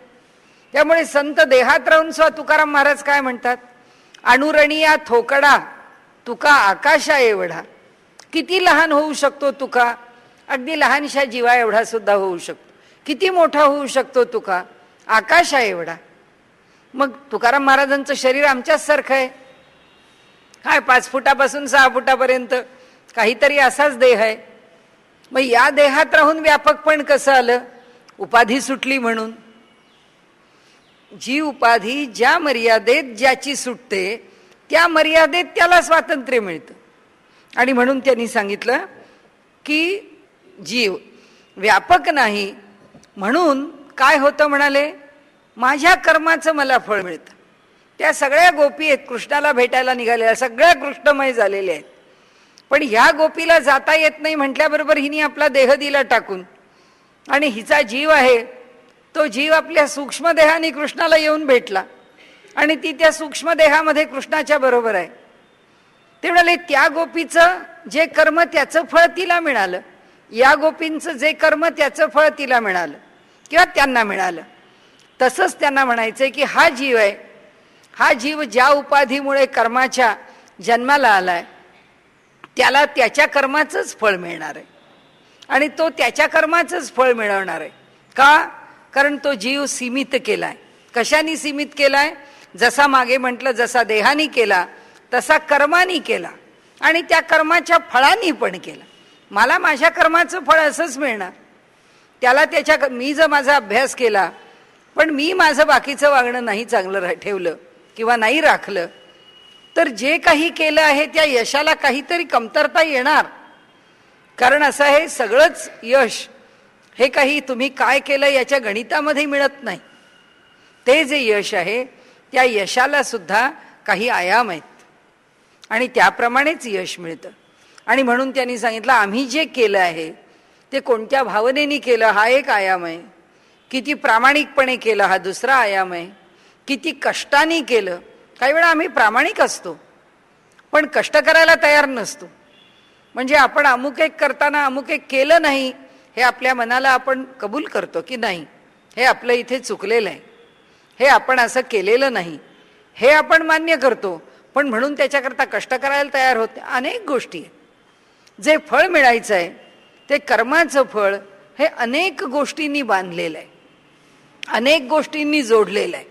त्यामुळे संत देहात राहून तुकाराम महाराज काय म्हणतात, अणुरणिया थोकडा तुका आकाशा एवढा. किती लहान होऊ शकतो तुका, अगदी लहानशा जीवा एवढा सुद्धा होऊ शकतो. किती मोठा होऊ शकतो तुका, आकाशा एवढा. मग तुकाराम महाराजांचं शरीर आमच्याच सारखं आहे काय, 5 फुटापासून 6 फुटापर्यंत काहीतरी असाच देह आहे. मग या देहात राहून व्यापक पण कसं आलं, उपाधी सुटली म्हणून. जी उपाधी ज्या मर्यादेत ज्याची सुटते त्या मर्यादेत त्याला स्वातंत्र्य मिळतं. आणि म्हणून त्यांनी सांगितलं की जीव व्यापक नाही, म्हणून काय होतं म्हणाले, माझ्या कर्माचं मला फळ मिळतं. त्या सगळ्या गोपी आहेत कृष्णाला भेटायला निघालेल्या, सगळ्या कृष्णमय झालेल्या आहेत, पण ह्या गोपीला जाता येत नाही म्हटल्याबरोबर हिने आपला देह दिला टाकून, आणि हिचा जीव आहे तो जीव आपल्या सूक्ष्म देहाने कृष्णाला येऊन भेटला आणि ती त्या सूक्ष्म देहामध्ये कृष्णाच्या बरोबर आहे. ते म्हणाले त्या गोपीचं जे कर्म त्याचं फळ तिला मिळालं, या गोपींचं जे कर्म त्याचं फळ तिला मिळालं किंवा त्यांना मिळालं. तसंच त्यांना म्हणायचंय की हा जीव आहे, हा जीव ज्या उपाधीमुळे कर्माच्या जन्माला आलाय त्याला त्याच्या कर्माचंच फळ मिळणार आहे आणि तो त्याच्या कर्माचंच फळ मिळवणार आहे. का? कारण तो जीव सीमित केलाय. कशाने सीमित केलाय? जसा मागे म्हटलं, जसा देहानी केला तसा कर्मानी केला आणि त्या कर्माच्या फळांनी पण केला. मला माझ्या कर्माचं फळ असंच मिळणार, त्याला त्याच्या, मी जर माझा अभ्यास केला पण मी माझं बाकीचं वागणं नाही चांगलं ठेवलं किंवा नाही राखलं, तर जे काही केलं आहे त्या यशाला काहीतरी कमतरता येणार. कारण असं आहे, सगळंच यश हे काही तुम्ही काय केलं याच्या गणितामध्ये मिळत नाही. ते जे यश आहे त्या यशाला सुद्धा काही आयाम आहेत आणि त्याप्रमाणेच यश मिळतं. आणि म्हणून त्यांनी सांगितलं आम्ही जे केलं आहे ते कोणत्या भावनेने केलं हा एक आयाम आहे, किती प्रामाणिकपणे केलं हा दुसरा आयाम आहे, किती कष्टाने केलं. काही वेळा आम्ही प्रामाणिक असतो पण कष्ट करायला तयार नसतो. म्हणजे आपण अमुक एक करताना अमुक एक केलं नाही हे आपल्या मनाला आपण कबूल करतो की नाही हे आपलं इथे चुकलेलं आहे, हे आपण असं केलेलं नाही हे आपण मान्य करतो, पण म्हणून त्याच्याकरता कष्ट करायला तयार होते. अनेक गोष्टी आहेत. जे फळ मिळायचं आहे ते कर्माचं फळ हे अनेक गोष्टींनी बांधलेलं आहे, अनेक गोष्टींनी जोडलेलं आहे.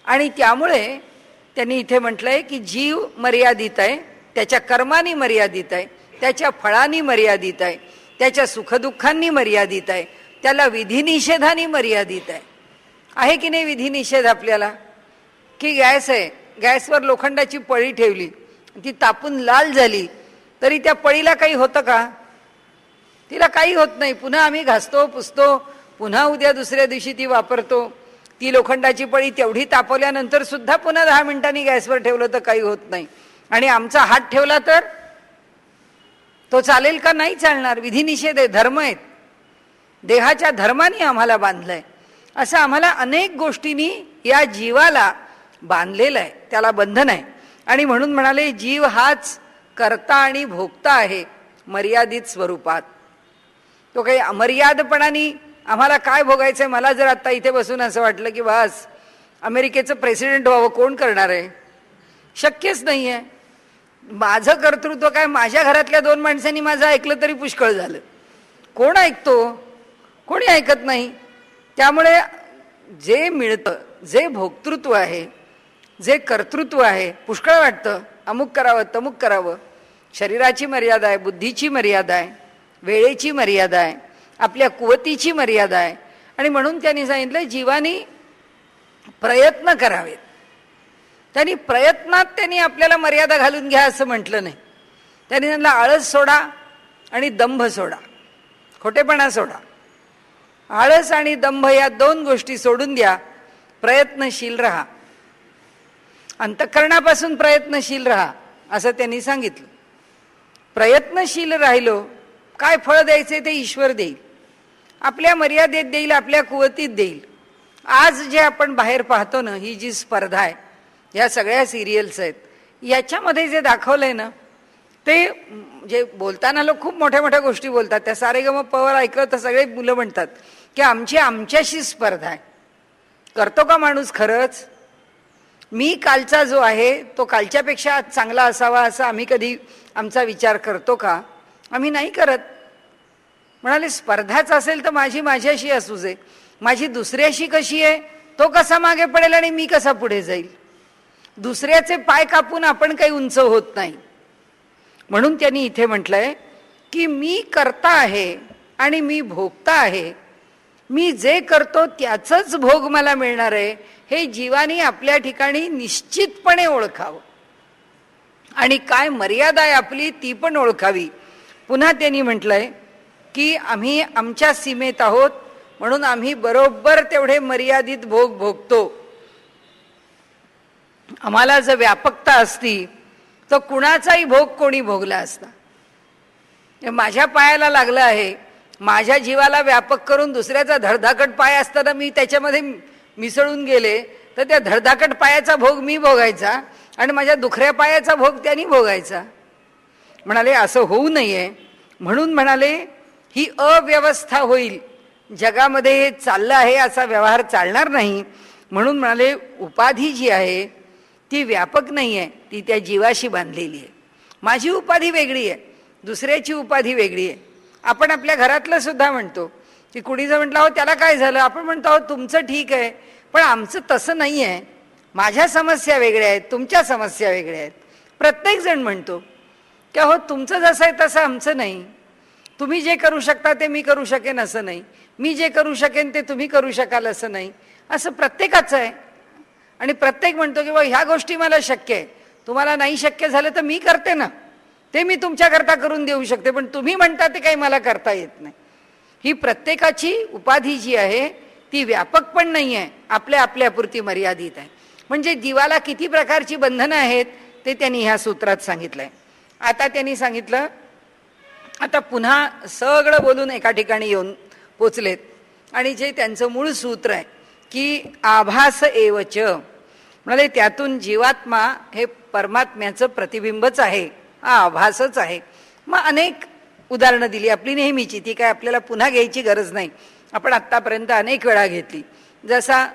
आणि त्यामुळे त्यांनी इथे म्हटलंय की जीव मर्यादित आहे, त्याच्या कर्मानी मर्यादित आहे, त्याच्या फळांनी मर्यादित आहे, त्याच्या सुखदुःखांनी मर्यादित आहे, त्याला विधिनिषेधानी मर्यादित आहे. आहे की नाही विधिनिषेध आपल्याला? की गॅस आहे, गॅसवर लोखंडाची पळी ठेवली, ती तापून लाल झाली तरी त्या पळीला काही होतं का? तिला काही होत नाही. पुन्हा आम्ही घासतो, पुसतो, पुन्हा उद्या दुसऱ्या दिवशी ती वापरतो. ती लोखंडाची पळी तेवढी तापवल्यानंतर सुद्धा पुन्हा 10 मिनिटांनी गॅसवर ठेवलं तर काही होत नाही. आणि आमचा हात ठेवला तर तो चालेल का? नाही चालणार. विधिनिषेध आहे, धर्म आहेत, देहाच्या धर्माने आम्हाला बांधलंय. असं आम्हाला अनेक गोष्टींनी या जीवाला बांधलेलं आहे, त्याला बंधन आहे. आणि म्हणून म्हणाले जीव हाच कर्ता आणि भोगता आहे मर्यादित स्वरूपात. तो काही अमर्यादपणाने आम्हाला काय भोगायचंय. मला जर आता इथे बसून असं वाटलं की बस अमेरिकेचं प्रेसिडेंट व्हावं, कोण करणार आहे? शक्यच नाही आहे. माझं कर्तृत्व काय, माझ्या घरातल्या 2 माणसांनी माझं ऐकलं तरी पुष्कळ झालं. कोण ऐकतो? कोणी ऐकत नाही. त्यामुळे जे मिळतं, जे भोक्तृत्व आहे, जे कर्तृत्व आहे, पुष्कळ वाटतं अमुक करावं तमुक करावं. शरीराची मर्यादा आहे, बुद्धीची मर्यादा आहे, वेळेची मर्यादा आहे, आपल्या कुवतीची मर्यादा आहे. आणि म्हणून त्यांनी सांगितलं जीवानी प्रयत्न करावेत. त्यांनी प्रयत्नात त्यांनी आपल्याला मर्यादा घालून घ्या असं म्हटलं नाही. त्यांनी सांगितलं आळस सोडा आणि दंभ सोडा, खोटेपणा सोडा. आळस आणि दंभ या 2 गोष्टी सोडून द्या, प्रयत्नशील राहा, अंतःकरणापासून प्रयत्नशील राहा असं त्यांनी सांगितलं. प्रयत्नशील राहिलो, काय फळ द्यायचे ते ईश्वर देईल, आपल्या मर्यादेत देईल, आपल्या कुवतीत देईल. आज जे आपण बाहेर पाहतो ना, ही जी स्पर्धा आहे, ह्या सगळ्या सिरियल्स आहेत, याच्यामध्ये जे दाखवलंय ना, ते जे बोलताना लोक खूप मोठ्या मोठ्या गोष्टी बोलतात. त्या सारेगमपवर ऐकलं तर सगळे मुलं म्हणतात की आमच्याशी स्पर्धा आहे. करतो का माणूस खरंच? मी कालचा जो आहे तो कालच्यापेक्षा चांगला असावा असं आम्ही कधी आमचा विचार करतो का? आम्ही नाही करत. म्हणाले स्पर्धाच असेल तर माझी माझ्याशी असू दे, माझी दुसऱ्याशी कशी आहे, तो कसा मागे पडेल आणि मी कसा पुढे जाईल. दुसऱ्याचे पाय कापून आपण काही उंच होत नाही. म्हणून त्यांनी इथे म्हटलंय की मी करता आहे आणि मी भोगता आहे. मी जे करतो त्याचंच भोग मला मिळणार आहे हे जीवानी आपल्या ठिकाणी निश्चितपणे ओळखावं. आणि काय मर्यादा आहे आपली ती पण ओळखावी. पुन्हा त्यांनी म्हटलंय की आम्ही आमच्या सीमेत आहोत, म्हणून आम्ही बरोबर तेवढे मर्यादित भोग भोगतो. आम्हाला जर व्यापकता असती तर कुणाचाही भोग कोणी भोगला असता. माझ्या पायाला लागलं आहे, माझ्या जीवाला व्यापक करून दुसऱ्याचा धडधाकट पाय असताना मी त्याच्यामध्ये मिसळून गेले तर त्या धडधाकट पायाचा भोग मी भोगायचा आणि माझ्या दुखऱ्या पायाचा भोग त्यांनी भोगायचा. म्हणाले असं होऊ नये, म्हणून म्हणाले ही अव्यवस्था होईल, जगामध्ये हे चाललं आहे असा व्यवहार चालणार नाही. म्हणून म्हणाले उपाधी जी आहे ती व्यापक नाही आहे, ती त्या जीवाशी बांधलेली आहे. माझी उपाधी वेगळी आहे, दुसऱ्याची उपाधी वेगळी आहे. आपण आपल्या घरातलं सुद्धा म्हणतो की कुणी जर म्हटलं हो त्याला काय झालं, आपण म्हणतो हो तुमचं ठीक आहे, पण आमचं तसं नाही आहे, माझ्या समस्या वेगळ्या आहेत, तुमच्या समस्या वेगळ्या आहेत. प्रत्येक जण म्हणतो की हो तुमचं जसं आहे तसं आमचं नाही, तुम्ही जे करू शकता ते मी करू शकेन असं नाही, मी जे करू शकेन ते तुम्ही करू शकाल असं नाही, असं प्रत्येकाचं आहे. आणि प्रत्येक म्हणतो की बा ह्या गोष्टी मला शक्य आहे, तुम्हाला नाही शक्य झालं तर मी करते ना, ते मी तुमच्याकरता करून देऊ शकते, पण तुम्ही म्हणता ते काही मला करता येत नाही. ही प्रत्येकाची उपाधी जी आहे ती व्यापक पण नाही आहे, आपल्या आपल्यापुरती मर्यादित आहे. म्हणजे जीवाला किती प्रकारची बंधनं आहेत ते त्यांनी ह्या सूत्रात सांगितलंय. आता त्यांनी सांगितलं, आता पुन्हा सगळं बोलून एका ठिकाणी येऊन पोचलेत आणि जे त्यांचं मूळ सूत्र आहे की आभास एवच, म्हणाले त्यातून जीवात्मा हे परमात्म्याचं प्रतिबिंबच आहे, हा आभासच आहे. मग अनेक उदाहरणं दिली आपली नेहमीची, ती काय आपल्याला पुन्हा घ्यायची गरज नाही, आपण आत्तापर्यंत अनेक वेळा घेतली. जसा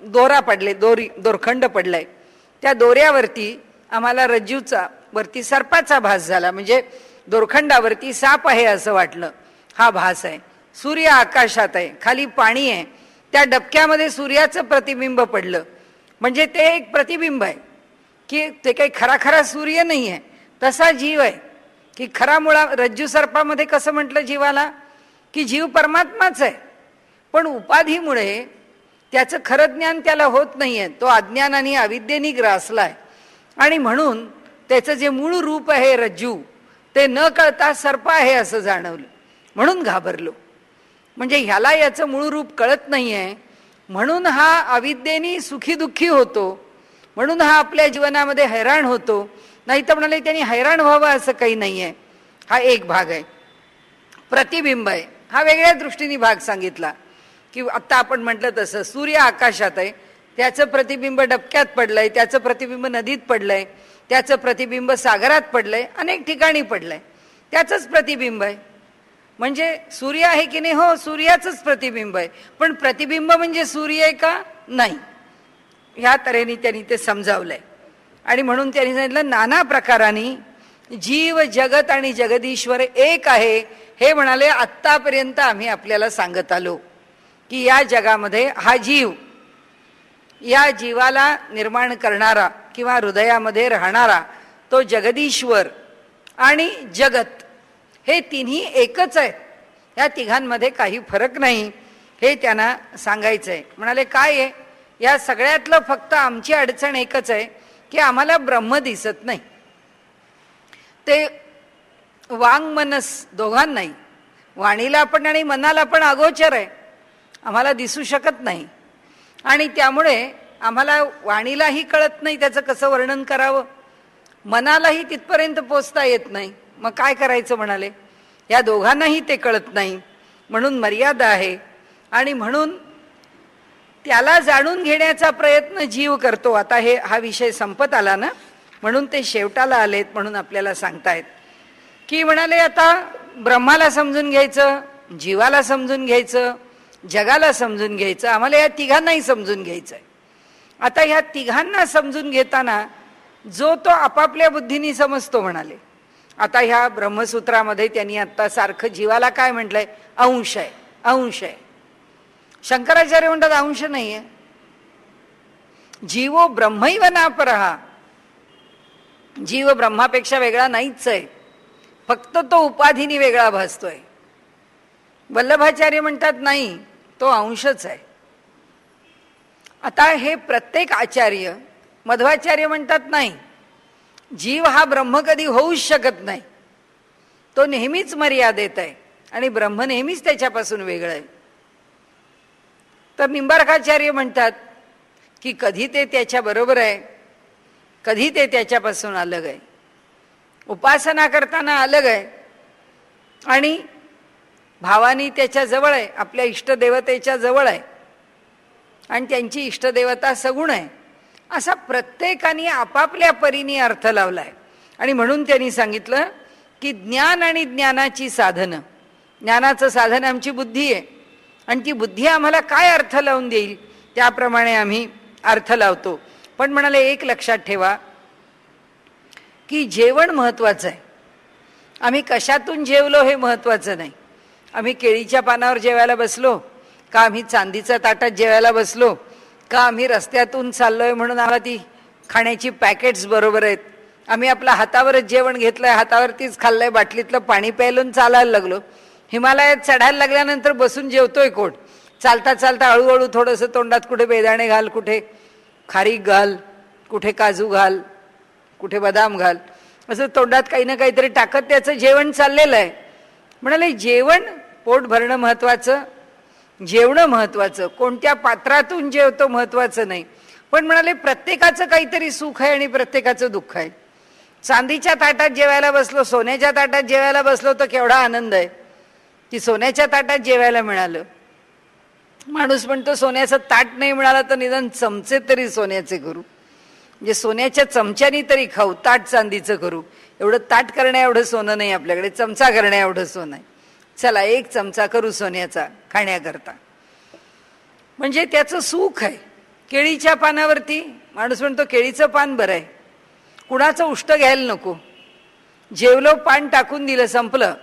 दोरा पडले, दोरखंड पडलाय, त्या दोऱ्यावरती आम्हाला रज्जूचा वरती सर्पाचा भास झाला, म्हणजे दोरखंडावरती साप आहे असं वाटलं, हा भास आहे. सूर्य आकाशात आहे, खाली पाणी आहे, त्या डबक्यामध्ये सूर्याचं प्रतिबिंब पडलं, म्हणजे ते एक प्रतिबिंब आहे की ते काही खरा खरा सूर्य नाही आहे. तसा जीव आहे की खरा मुळा रज्जू सर्पामध्ये कसं म्हटलं जीवाला की जीव परमात्माच आहे, पण उपाधीमुळे त्याचं खरं ज्ञान त्याला होत नाहीये, तो अज्ञानाने अविद्येने ग्रासलाय आणि म्हणून त्याचं जे मूळ रूप आहे रज्जू ते न कळता सर्प आहे असं जाणवलं, म्हणून घाबरलो. म्हणजे ह्याला याचं मूळ रूप कळत नाहीये, म्हणून हा अविद्येने सुखी दुःखी होतो, म्हणून हा आपल्या जीवनामध्ये हैराण होतो. नाही तर म्हणाले त्यांनी हैराण व्हावं असं काही नाहीये. हा एक भाग आहे. प्रतिबिंब आहे, हा वेगळ्या दृष्टीने भाग सांगितला की आत्ता आपण म्हटलं तसं सूर्य आकाशात आहे, त्याचं प्रतिबिंब डबक्यात पडलंय, त्याचं प्रतिबिंब नदीत पडलंय, त्याचं प्रतिबिंब सागरात पडलंय, अनेक ठिकाणी पडलंय, त्याचंच प्रतिबिंब आहे. म्हणजे सूर्य आहे की नाही, हो सूर्याचंच प्रतिबिंब आहे, पण प्रतिबिंब म्हणजे सूर्य आहे का नाही, ह्या तऱ्हेने त्यांनी ते समजावलंय. आणि म्हणून त्यांनी सांगितलं नाना प्रकारांनी जीव जगत आणि जगदीश्वर एक आहे. हे म्हणाले आत्तापर्यंत आम्ही आपल्याला सांगत आलो की या जगामध्ये हा जीव, या जीवाला निर्माण करणारा किंवा हृदयामध्ये राहणारा तो जगदीश्वर आणि जगत हे तिन्ही एकच आहेत, या तिघांमध्ये काही फरक नाही, हे त्यांना सांगायचं आहे. म्हणाले काय आहे, या सगळ्यातलं फक्त आमची अडचण एकच आहे की आम्हाला ब्रह्म दिसत नाही. ते वांग मनस दोघांनाही, वाणीला पण आणि मनाला पण अगोचर आहे, आम्हाला दिसू शकत नाही. आणि त्यामुळे आम्हाला वाणीलाही कळत नाही त्याचं कसं वर्णन करावं, मनालाही तिथपर्यंत पोचता येत नाही. मग काय करायचं म्हणाले, या दोघांनाही ते कळत नाही, म्हणून मर्यादा आहे. आणि म्हणून त्याला जाणून घेण्याचा प्रयत्न जीव करतो. आता हा विषय संपत आला ना, म्हणून ते शेवटाला आलेत, म्हणून आपल्याला सांगतायत की म्हणाले आता ब्रह्माला समजून घ्यायचं, जीवाला समजून घ्यायचं, जगाला समजून घ्यायचं, आम्हाला या तिघांनाही समजून घ्यायचं आहे. आता ह्या तिघांना समजून घेताना जो तो आपापल्या बुद्धीने समजतो म्हणाले. आता ह्या ब्रह्मसूत्रामध्ये त्यांनी आता सारखं जीवाला काय म्हटलंय, अंश आहे, अंश आहे. शंकराचार्य म्हणतात अंश नाहीये, जीवो ब्रह्मैव नापरहा, जीव ब्रह्मापेक्षा वेगळा नाहीच आहे, फक्त तो उपाधीने वेगळा भासतोय. वल्लभाचार्य म्हणतात नाही, तो अंशच आहे. आता हे प्रत्येक आचार्य, मध्वाचार्य म्हणतात नाही, जीव हा ब्रह्म कधी होऊच शकत नाही, तो नेहमीच मर्यादेत आहे आणि ब्रह्म नेहमीच त्याच्यापासून वेगळं आहे. तर निंबार्काचार्य म्हणतात की कधी ते त्याच्या बरोबर आहे, कधी ते त्याच्यापासून अलग आहे. उपासना करताना अलग आहे आणि भावानी त्याच्या जवळ आहे, आपल्या इष्टदेवतेच्या जवळ आहे आणि त्यांची इष्टदेवता सगुण आहे. असा प्रत्येकाने आपापल्या परीने अर्थ लावलाय. आणि म्हणून त्यांनी सांगितलं की ज्ञान आणि ज्ञानाची साधनं, ज्ञानाचं साधन आमची बुद्धी आहे आणि ती बुद्धी आम्हाला काय अर्थ लावून देईल त्याप्रमाणे आम्ही अर्थ लावतो. पण म्हणाले एक लक्षात ठेवा की जेवण महत्वाचं आहे. आम्ही कशातून जेवलो हे महत्वाचं नाही. आम्ही केळीच्या पानावर जेवायला बसलो का, आम्ही चांदीच्या ताटात जेवायला बसलो का, आम्ही रस्त्यातून चाललोय म्हणून आम्हाला ती खाण्याची पॅकेट्स बरोबर आहेत, आम्ही आपल्या हातावरच जेवण घेतलंय, हातावरतीच खाल्लंय, बाटलीतलं पाणी प्यायलून चालायला लागलो. हिमालयात चढायला लागल्यानंतर बसून जेवतोय कोण? चालता चालता हळूहळू थोडंसं तोंडात कुठे बेदाणे घाल, कुठे खारीक घाल, कुठे काजू घाल, कुठे बदाम घाल, असं तोंडात काही ना काहीतरी टाकत त्याचं जेवण चाललेलं आहे. म्हणाले जेवण पोट भरणं महत्वाचं, जेवणं महत्वाचं, कोणत्या पात्रातून जेवतो महत्वाचं नाही. पण म्हणाले प्रत्येकाचं काहीतरी सुख आहे आणि प्रत्येकाचं दुःख आहे. चांदीच्या ताटात जेवायला बसलो, सोन्याच्या ताटात जेवायला बसलो तर केवढा आनंद आहे की सोन्याच्या ताटात जेवायला मिळालं. माणूस म्हणतो सोन्याचं ताट नाही मिळालं तर निदान चमचे तरी सोन्याचे करू, म्हणजे सोन्याच्या चमच्यानी तरी खाऊ, ताट चांदीचं करू. एवढं ताट करण्या एवढं सोनं नाही आपल्याकडे, चमचा करण्या एवढं सोनं आहे. चला एक चमचा करू सोन्याचा खाण्याकरता, म्हणजे त्याचं सुख आहे. केळीच्या पानावरती माणूस म्हणतो केळीचं पान बरं आहे, कुणाचं उष्ट घ्यायला नको, जेवलो पान टाकून दिलं संपलं.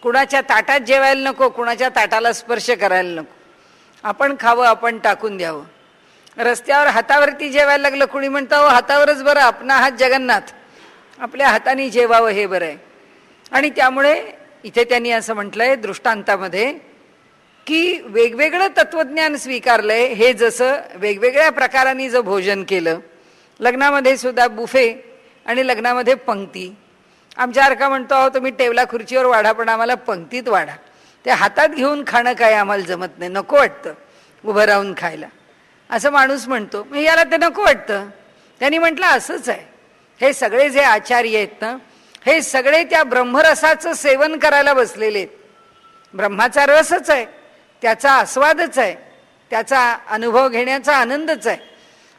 कुणाच्या ताटात जेवायला नको, कुणाच्या ताटाला स्पर्श करायला नको, आपण खावं, आपण टाकून द्यावं. रस्त्यावर हातावरती जेवायला लागलं, कुणी म्हणतं हो हातावरच बरं, आपणा हात जगन्नाथ, आपल्या हाताने जेवावं हे बरं आहे. आणि त्यामुळे इथे त्यांनी असं म्हटलंय दृष्टांतामध्ये की वेगवेगळं तत्वज्ञान स्वीकारलंय. हे जसं वेगवेगळ्या प्रकारांनी जर भोजन केलं, लग्नामध्ये सुद्धा बुफे आणि लग्नामध्ये पंक्ती. आमच्यासारखा म्हणतो अहो तुम्ही टेबला खुर्चीवर वाढा पण आम्हाला पंक्तीत वाढा, ते हातात घेऊन खाणं काय आम्हाला जमत नाही, नको वाटतं उभं राहून खायला, असं माणूस म्हणतो. मग याला ते नको वाटतं. त्यांनी म्हटलं असंच आहे, हे सगळे जे आचार्य आहेत ना, हे सगळे त्या ब्रह्मरसाचं सेवन करायला बसलेले आहेत. ब्रह्माचा रसच आहे, त्याचा आस्वादच आहे, त्याचा अनुभव घेण्याचा आनंदच आहे.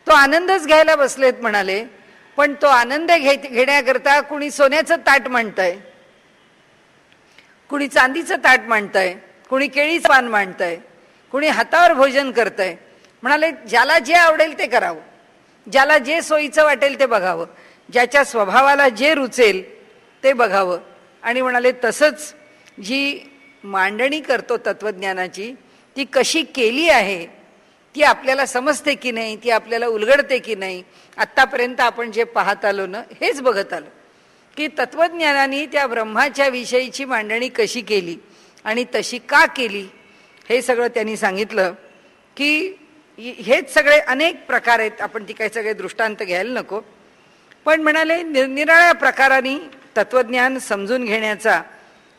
तो आनंदच घ्यायला बसलेत म्हणाले. पण तो आनंद घेण्याकरता कुणी सोन्याचं ताट मांडतंय, कुणी चांदीचं ताट मांडतंय, कुणी केळीचं पान मांडतंय, कुणी हातावर भोजन करतंय. म्हणाले ज्याला जे आवडेल ते करावं, ज्याला जे सोयीचं वाटेल ते बघावं, ज्याच्या स्वभावाला जे रुचेल ते बघावं. आणि म्हणाले तसंच जी मांडणी करतो तत्वज्ञानाची ती कशी केली आहे, ती आपल्याला समजते की नाही, ती आपल्याला उलगडते की नाही. आत्तापर्यंत आपण जे पाहत आलो ना, हेच बघत आलो की तत्वज्ञानाने त्या ब्रह्माच्या विषयीची मांडणी कशी केली आणि तशी का केली, हे सगळं त्यांनी सांगितलं. की हेच सगळे अनेक प्रकार आहेत, आपण ती काही सगळे दृष्टांत घ्यायला नको. पण म्हणाले निरनिराळ्या प्रकारांनी तत्वज्ञान समजून घेण्याचा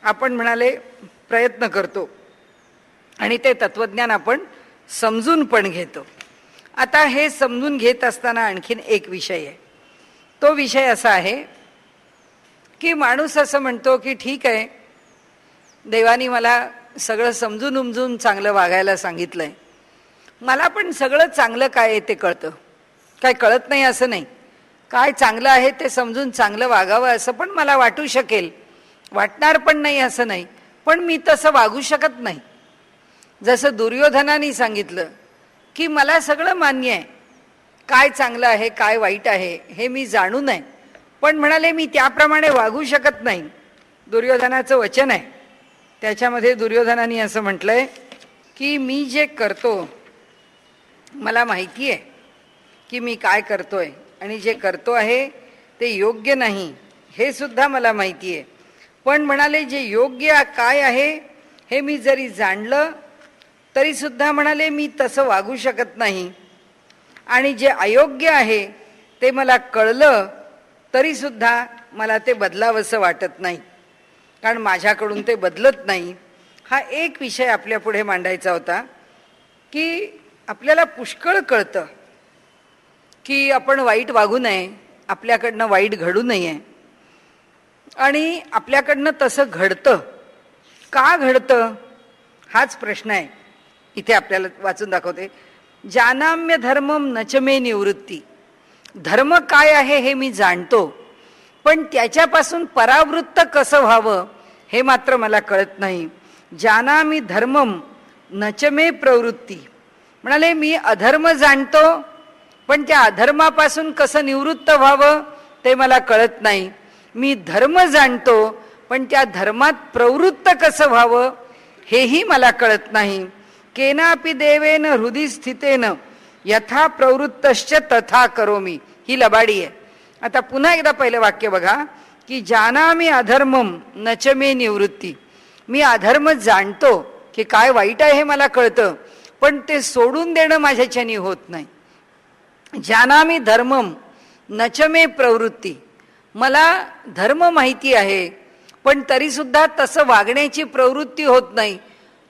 आपण म्हणाले प्रयत्न करतो आणि ते तत्वज्ञान आपण समजून पण घेतो. आता हे समजून घेत असताना आणखीन एक विषय आहे. तो विषय असा आहे की माणूस असं म्हणतो की ठीक आहे, देवानी मला सगळं समजून उमजून चांगलं वागायला सांगितलंय, मला पण सगळं चांगलं काय आहे ते कळतं, काय कळत नाही असं नाही, काय चांगलं आहे ते समजून चांगलं वागावं असं पण मला वाटू शकेल, वाटणार पण नाही असं नाही, पण मी तसं वागू शकत नाही. जसं दुर्योधनाने सांगितलं की मला सगळं मान्य आहे, काय चांगलं आहे काय वाईट आहे हे मी जाणू नये, पण म्हणाले मी त्याप्रमाणे वागू शकत नाही. दुर्योधनाचं वचन आहे, त्याच्यामध्ये दुर्योधनाने असं म्हटलंय की मी जे करतो मला माहिती आहे की मी काय करतोय आणि जे करतो आहे ते योग्य नाही हे सुद्धा मला माहिती आहे, पण म्हणाले जे योग्य काय आहे हे मी जरी जाणलं तरी सुद्धा म्हणाले मी तसं वागू शकत नाही, आणि जे अयोग्य आहे ते मला कळलं तरीसुद्धा मला ते बदलावंसं वाटत नाही, कारण माझ्याकडून ते बदलत नाही. हा एक विषय आपल्या पुढे मांडायचा होता की आपल्याला पुष्कळ कळतं की आपण वाईट वागू नये, आपल्याकडनं वाईट घडू नये, आणि आपल्याकडनं तसं घडतं. का घडतं हाच प्रश्न आहे. इथे आपल्याला वाचून दाखवते. जानाम्य धर्मम नचमे निवृत्ती. धर्म काय आहे हे मी जाणतो, पण त्याच्यापासून परावृत्त कसं व्हावं हे मात्र मला कळत नाही. जानामी धर्मम नचमे प्रवृत्ती. म्हणाले मी अधर्म जाणतो, पण त्या अधर्मापासून कसं निवृत्त व्हावं ते मला कळत नाही. मी धर्म जाणतो, पण त्या धर्मात प्रवृत्त कसं व्हावं हेही मला कळत नाही. केनापि देवेन हृदि स्थितेन यथा प्रवृत्तश्च तथा करोमी. ही लबाडी आहे. आता पुन्हा एकदा पहिलं वाक्य बघा की जानामी अधर्मम नचमे निवृत्ती. मी अधर्म जाणतो की काय वाईट आहे हे मला कळतं, पण ते सोडून देणं माझ्याच्यानी होत नाही. जानामी धर्मम नचमे प्रवृत्ती. मला धर्म माहिती आहे, पण तरीसुद्धा तसं वागण्याची प्रवृत्ती होत नाही.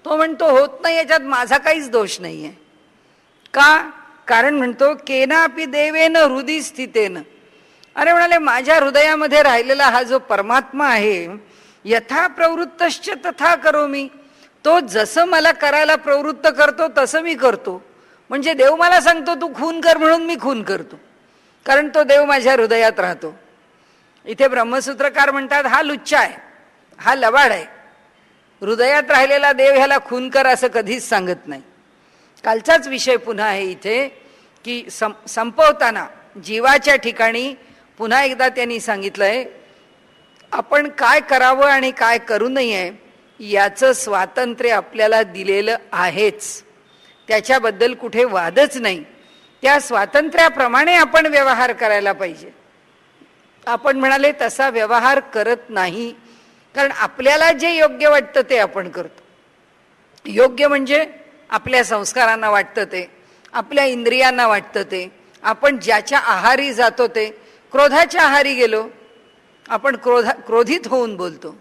तो म्हणतो होत नाही याच्यात माझा काहीच दोष नाही आहे. का? कारण म्हणतो केनापि देवेन हृदि स्थितेन. अरे म्हणाले माझ्या हृदयामध्ये राहिलेला हा जो परमात्मा आहे, यथा प्रवृत्तश्च तथा करोमी. तो जसं मला करायला प्रवृत्त करतो तसं मी करतो. म्हणजे देव मला सांगतो तू खून कर म्हणून मी खून करतो, कारण तो देव माझ्या हृदयात राहतो. इथे ब्रह्मसूत्रकार म्हणतात हा लुच्चा आहे, हा लबाड आहे. हृदयात राहिलेला देव ह्याला खून कर असं कधीच सांगत नाही. कालचाच विषय पुन्हा आहे इथे की संपवताना जीवाच्या ठिकाणी पुन्हा एकदा त्यांनी सांगितलंय आपण काय करावं आणि काय करू नये याचं स्वातंत्र्य आपल्याला दिलेलं आहेच. त्याच्याबद्दल कुठे वादच नाही. त्या स्वातंत्र्याप्रमाणे आपण व्यवहार करायला पाहिजे. आपण म्हणाले तसा व्यवहार करत नाही, कारण आपल्याला जे योग्य वाटतं ते आपण करतो. योग्य म्हणजे आपल्या संस्कारांना वाटतं ते, आपल्या इंद्रियांना वाटतं ते. आपण ज्याच्या आहारी जातो ते. क्रोधाच्या आहारी गेलो आपण क्रोधित होऊन बोलतो.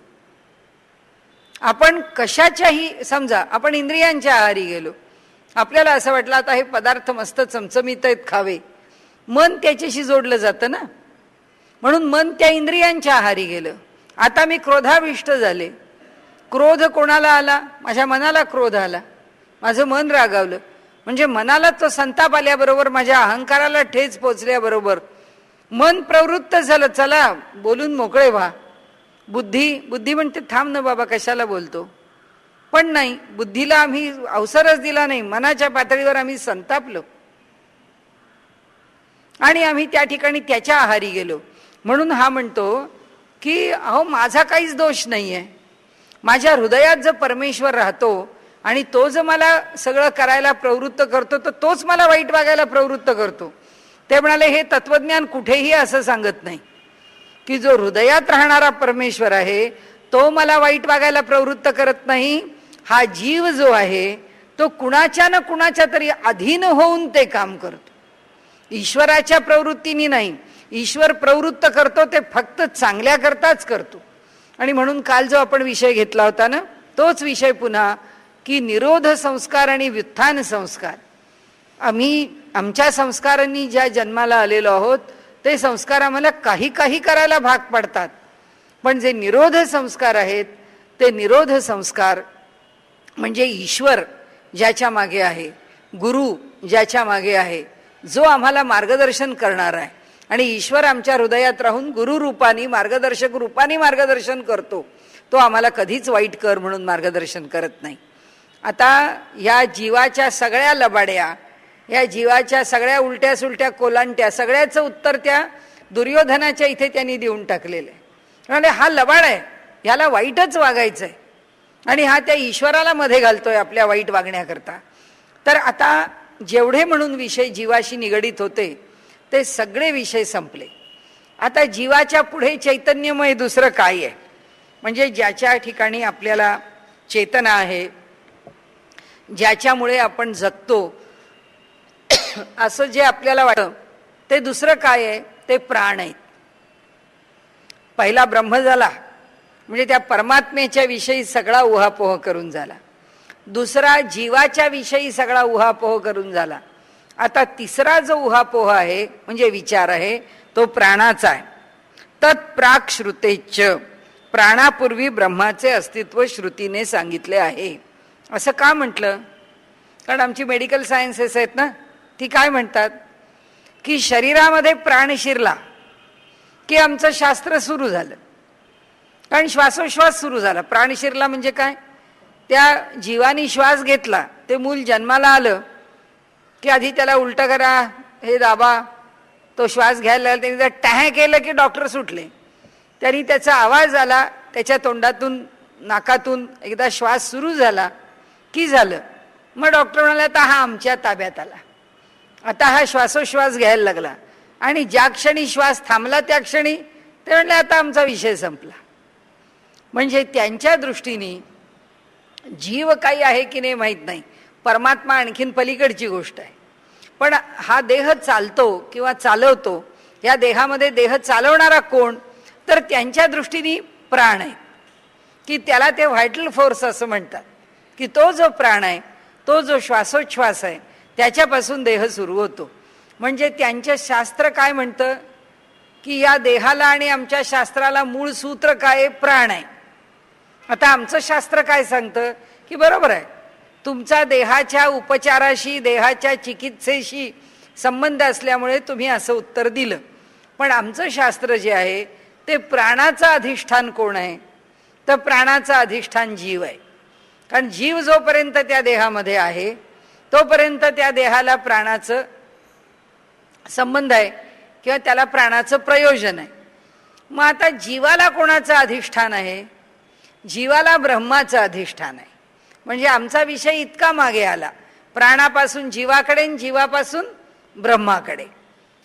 आपण कशाच्याही समजा आपण इंद्रियांच्या आहारी गेलो, आपल्याला असं वाटलं आता हे पदार्थ मस्त चमचमीत आहेत खावे, मन त्याच्याशी जोडलं जातं ना, म्हणून मन त्या इंद्रियांच्या आहारी गेलं. आता मी क्रोधाविष्ट झाले. क्रोध कोणाला आला? माझ्या मनाला क्रोध आला, माझं मन रागावलं. म्हणजे मनाला तो संताप आल्याबरोबर माझ्या अहंकाराला ठेच पोचल्याबरोबर मन प्रवृत्त झालं, चला बोलून मोकळे व्हा. बुद्धी म्हणते थांब ना बाबा कशाला बोलतो, पण नाही, बुद्धीला आम्ही अवसरच दिला नाही. मनाच्या पातळीवर आम्ही संतापलो आणि आम्ही त्या ठिकाणी त्याच्या आहारी गेलो. म्हणून हा म्हणतो की अहो माझा काहीच दोष नाही आहे. माझ्या हृदयात जर परमेश्वर राहतो आणि तो जर मला सगळं करायला प्रवृत्त करतो तर तोच मला वाईट वागायला प्रवृत्त करतो. ते म्हणाले हे तत्वज्ञान कुठेही असं सांगत नाही की जो हृदयात राहणारा परमेश्वर आहे तो मला वाईट वागायला प्रवृत्त करत नाही. हा जीव जो आहे तो कुणाच्या ना कुणाच्या तरी अधीन होऊन ते काम करतो, ईश्वराच्या प्रवृत्तीने नाही. ईश्वर प्रवृत्त करतो ते फक्त चांगल्या करताच करतो. आणि म्हणून काल जो आपण विषय घेतला होता ना तोच विषय पुन्हा की निरोध संस्कार आणि व्युत्थान संस्कार. आम्ही आमच्या संस्कारांनी ज्या जन्माला आलेलो आहोत ते संस्कार आम्हाला काही काही करायला भाग पडतात, पण जे निरोध संस्कार आहेत ते निरोध संस्कार म्हणजे ईश्वर ज्याच्या मागे आहे, गुरु ज्याच्या मागे आहे, जो आम्हाला मार्गदर्शन करणार आहे. आणि ईश्वर आमच्या हृदयात राहून गुरु रूपानी मार्गदर्शक रूपानी मार्गदर्शन करतो. तो आम्हाला कधीच वाईट कर म्हणून मार्गदर्शन करत नाही. आता या जीवाच्या सगळ्या लबाड्या, या जीवाच्या सगळ्या उलट्या सुलट्या कोलांट्या सगळ्याचं उत्तर त्या दुर्योधनाच्या इथे त्यांनी देऊन टाकलेलं आहे. म्हणजे हा लबाड आहे, ह्याला वाईटच वागायचं आहे आणि हा त्या ईश्वराला मध्ये घालतोय आपल्या वाईट वागण्याकरता. तर आता जेवढे म्हणून विषय जीवाशी निगडीत होते ते सगळे विषय संपले. आता जीवाच्या पुढे चैतन्यमय दुसरं काय आहे? म्हणजे ज्याच्या ठिकाणी आपल्याला चेतना आहे, ज्याच्यामुळे आपण जगतो असं जे आपल्याला वाटतं ते दुसरं काय आहे? ते प्राण आहेत. पहिला ब्रह्म झाला म्हणजे त्या परमात्म्याच्या विषयी सगळा उहापोह करून झाला. दुसरा जीवाच्या विषयी सगळा उहापोह करून झाला. आता तिसरा जो उहापोह आहे म्हणजे विचार आहे तो प्राणाचा आहे. तत्प्राक श्रुतेच, प्राणापूर्वी ब्रह्माचे अस्तित्व श्रुतीने सांगितले आहे. असं का म्हटलं? कारण आमची मेडिकल सायन्सेस आहेत ना, ती काय म्हणतात की शरीरामध्ये प्राण शिरला की आमचं शास्त्र सुरू झालं. कारण श्वासोश्वास सुरू झाला. प्राण शिरला म्हणजे काय? त्या जीवानी श्वास घेतला, ते मूल जन्माला आलं की आधी त्याला उलटं करा, हे दाबा, तो श्वास घ्यायला लागला. त्यांनी जर टॅह केलं की डॉक्टर सुटले. तरी त्याचा आवाज आला, त्याच्या तोंडातून नाकातून एकदा श्वास सुरू झाला की झालं. मग डॉक्टर म्हणाले आता हा आमच्या ताब्यात आला, आता हा श्वासोश्वास घ्यायला लागला. आणि ज्या क्षणी श्वास थांबला त्या क्षणी ते म्हणले आता आमचा विषय संपला. म्हणजे त्यांच्या दृष्टीने जीव काही आहे की नाही माहीत नाही, परमात्मा आणखीन पलीकडची गोष्ट आहे. पण हा देह चालतो किंवा चालवतो, या देहामध्ये देह चालवणारा कोण? तर त्यांच्या दृष्टीने प्राण आहे, की त्याला ते व्हायटल फोर्स असं म्हणतात. की तो जो प्राण आहे, तो जो श्वासोच्छ्वास आहे, त्याच्यापासून देह सुरू होतो. म्हणजे त्यांचं शास्त्र काय म्हणतं की या देहाला आणि आमच्या शास्त्राला मूळ सूत्र काय? प्राण आहे. आता आमचं शास्त्र काय सांगतं की बरोबर आहे, तुमचा देहाच्या उपचाराशी, देहाच्या चिकित्सेशी संबंध असल्यामुळे तुम्ही असं उत्तर दिलं. पण आमचं शास्त्र जे आहे ते प्राणाचं अधिष्ठान कोण आहे? तर प्राणाचं अधिष्ठान जीव आहे. कारण जीव जोपर्यंत त्या देहामध्ये आहे तोपर्यंत त्या देहाला प्राणाचं संबंध आहे किंवा त्याला प्राणाचं प्रयोजन आहे. मग आता जीवाला कोणाचं अधिष्ठान आहे? जीवाला ब्रह्माचं अधिष्ठान आहे. म्हणजे आमचा विषय इतका मागे आला, प्राणापासून जीवाकडे, जीवापासून ब्रह्माकडे.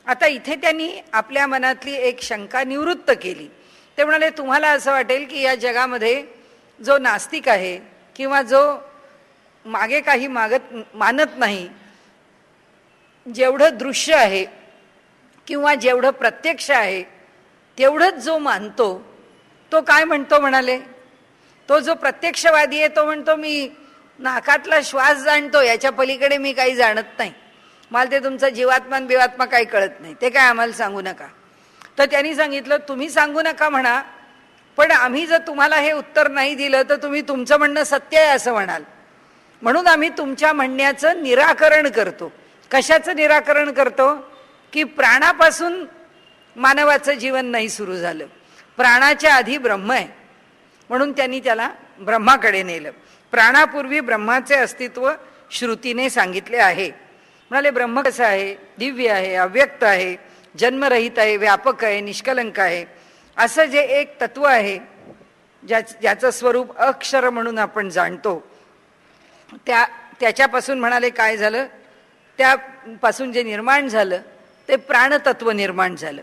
आता इथे त्यांनी आपल्या मनातली एक शंका निवृत्त केली. ते म्हणाले तुम्हाला असं वाटेल की या जगामध्ये जो नास्तिक आहे किंवा जो मागे काही मानत नाही, जेवढं दृश्य आहे किंवा जेवढं प्रत्यक्ष आहे तेवढंच जो मानतो तो काय म्हणतो? म्हणाले तो जो प्रत्यक्षवादी आहे तो म्हणतो मी नाकातला श्वास जाणतो, याच्या पलीकडे मी काही जाणत नाही, मला ते तुमचा जीवात्मा बिवात्मा काही कळत नाही, ते काय आम्हाला सांगू नका. तर त्यांनी सांगितलं तुम्ही सांगू नका म्हणा, पण आम्ही जर तुम्हाला हे उत्तर नाही दिलं तर तुम्ही तुमचं म्हणणं सत्य आहे असं म्हणाल. म्हणून आम्ही तुमच्या म्हणण्याचं निराकरण करतो. कशाचं निराकरण करतो? की प्राणापासून मानवाचं जीवन नाही सुरू झालं, प्राणाच्या आधी ब्रह्म आहे. म्हणून त्यांनी त्याला ब्रह्माकडे नेलं. प्राणापूर्वी ब्रह्माचे अस्तित्व श्रुतीने सांगितले आहे. म्हणाले ब्रह्म कसं आहे? दिव्य आहे, अव्यक्त आहे, जन्मरहित आहे, व्यापक आहे, निष्कलंक आहे. असं जे एक तत्व आहे ज्याचं स्वरूप अक्षर म्हणून आपण जाणतो, त्याच्यापासून म्हणाले काय झालं? त्यापासून जे निर्माण झालं ते प्राणतत्व निर्माण झालं.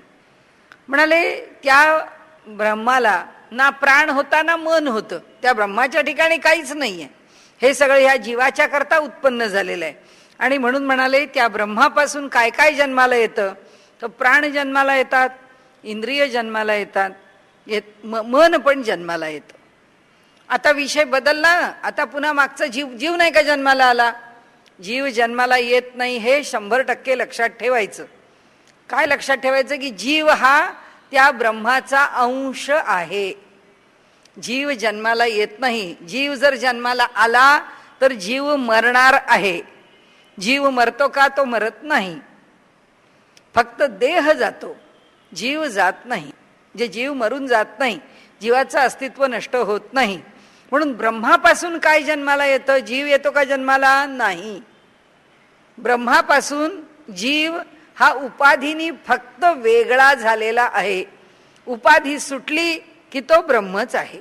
म्हणाले त्या ब्रह्माला ना प्राण होता ना मन होतं, त्या ब्रह्माच्या ठिकाणी काहीच नाही आहे. हे सगळं ह्या जीवाच्या करता उत्पन्न झालेलं आहे. आणि म्हणून म्हणाले त्या ब्रह्मापासून काय काय जन्माला येतं? तर प्राण जन्माला येतात, इंद्रिय जन्माला येतात, मन पण जन्माला येतं. आता विषय बदलला, आता पुन्हा मागचा जीव नाही का जन्माला आला? जीव जन्माला येत नाही हे 100% लक्षात ठेवायचं. काय लक्षात ठेवायचं? की जीव हा त्या ब्रह्माचा अंश आहे. जीव जन्माला येत नाही. जीव जर जन्माला आला तर जीव मरणार आहे. जीव मरतो का? तो मरत नाही, फक्त देह जातो, जीव जात नाही. जे जीव मरून जात नाही, जीवाचं अस्तित्व नष्ट होत नाही. म्हणून ब्रह्मापासून काय जन्माला येतं? जीव येतो का जन्माला? नाही. ब्रह्मापासून जीव हा उपाधीनी फक्त वेगळा झालेला आहे. उपाधी सुटली की तो ब्रह्मच आहे.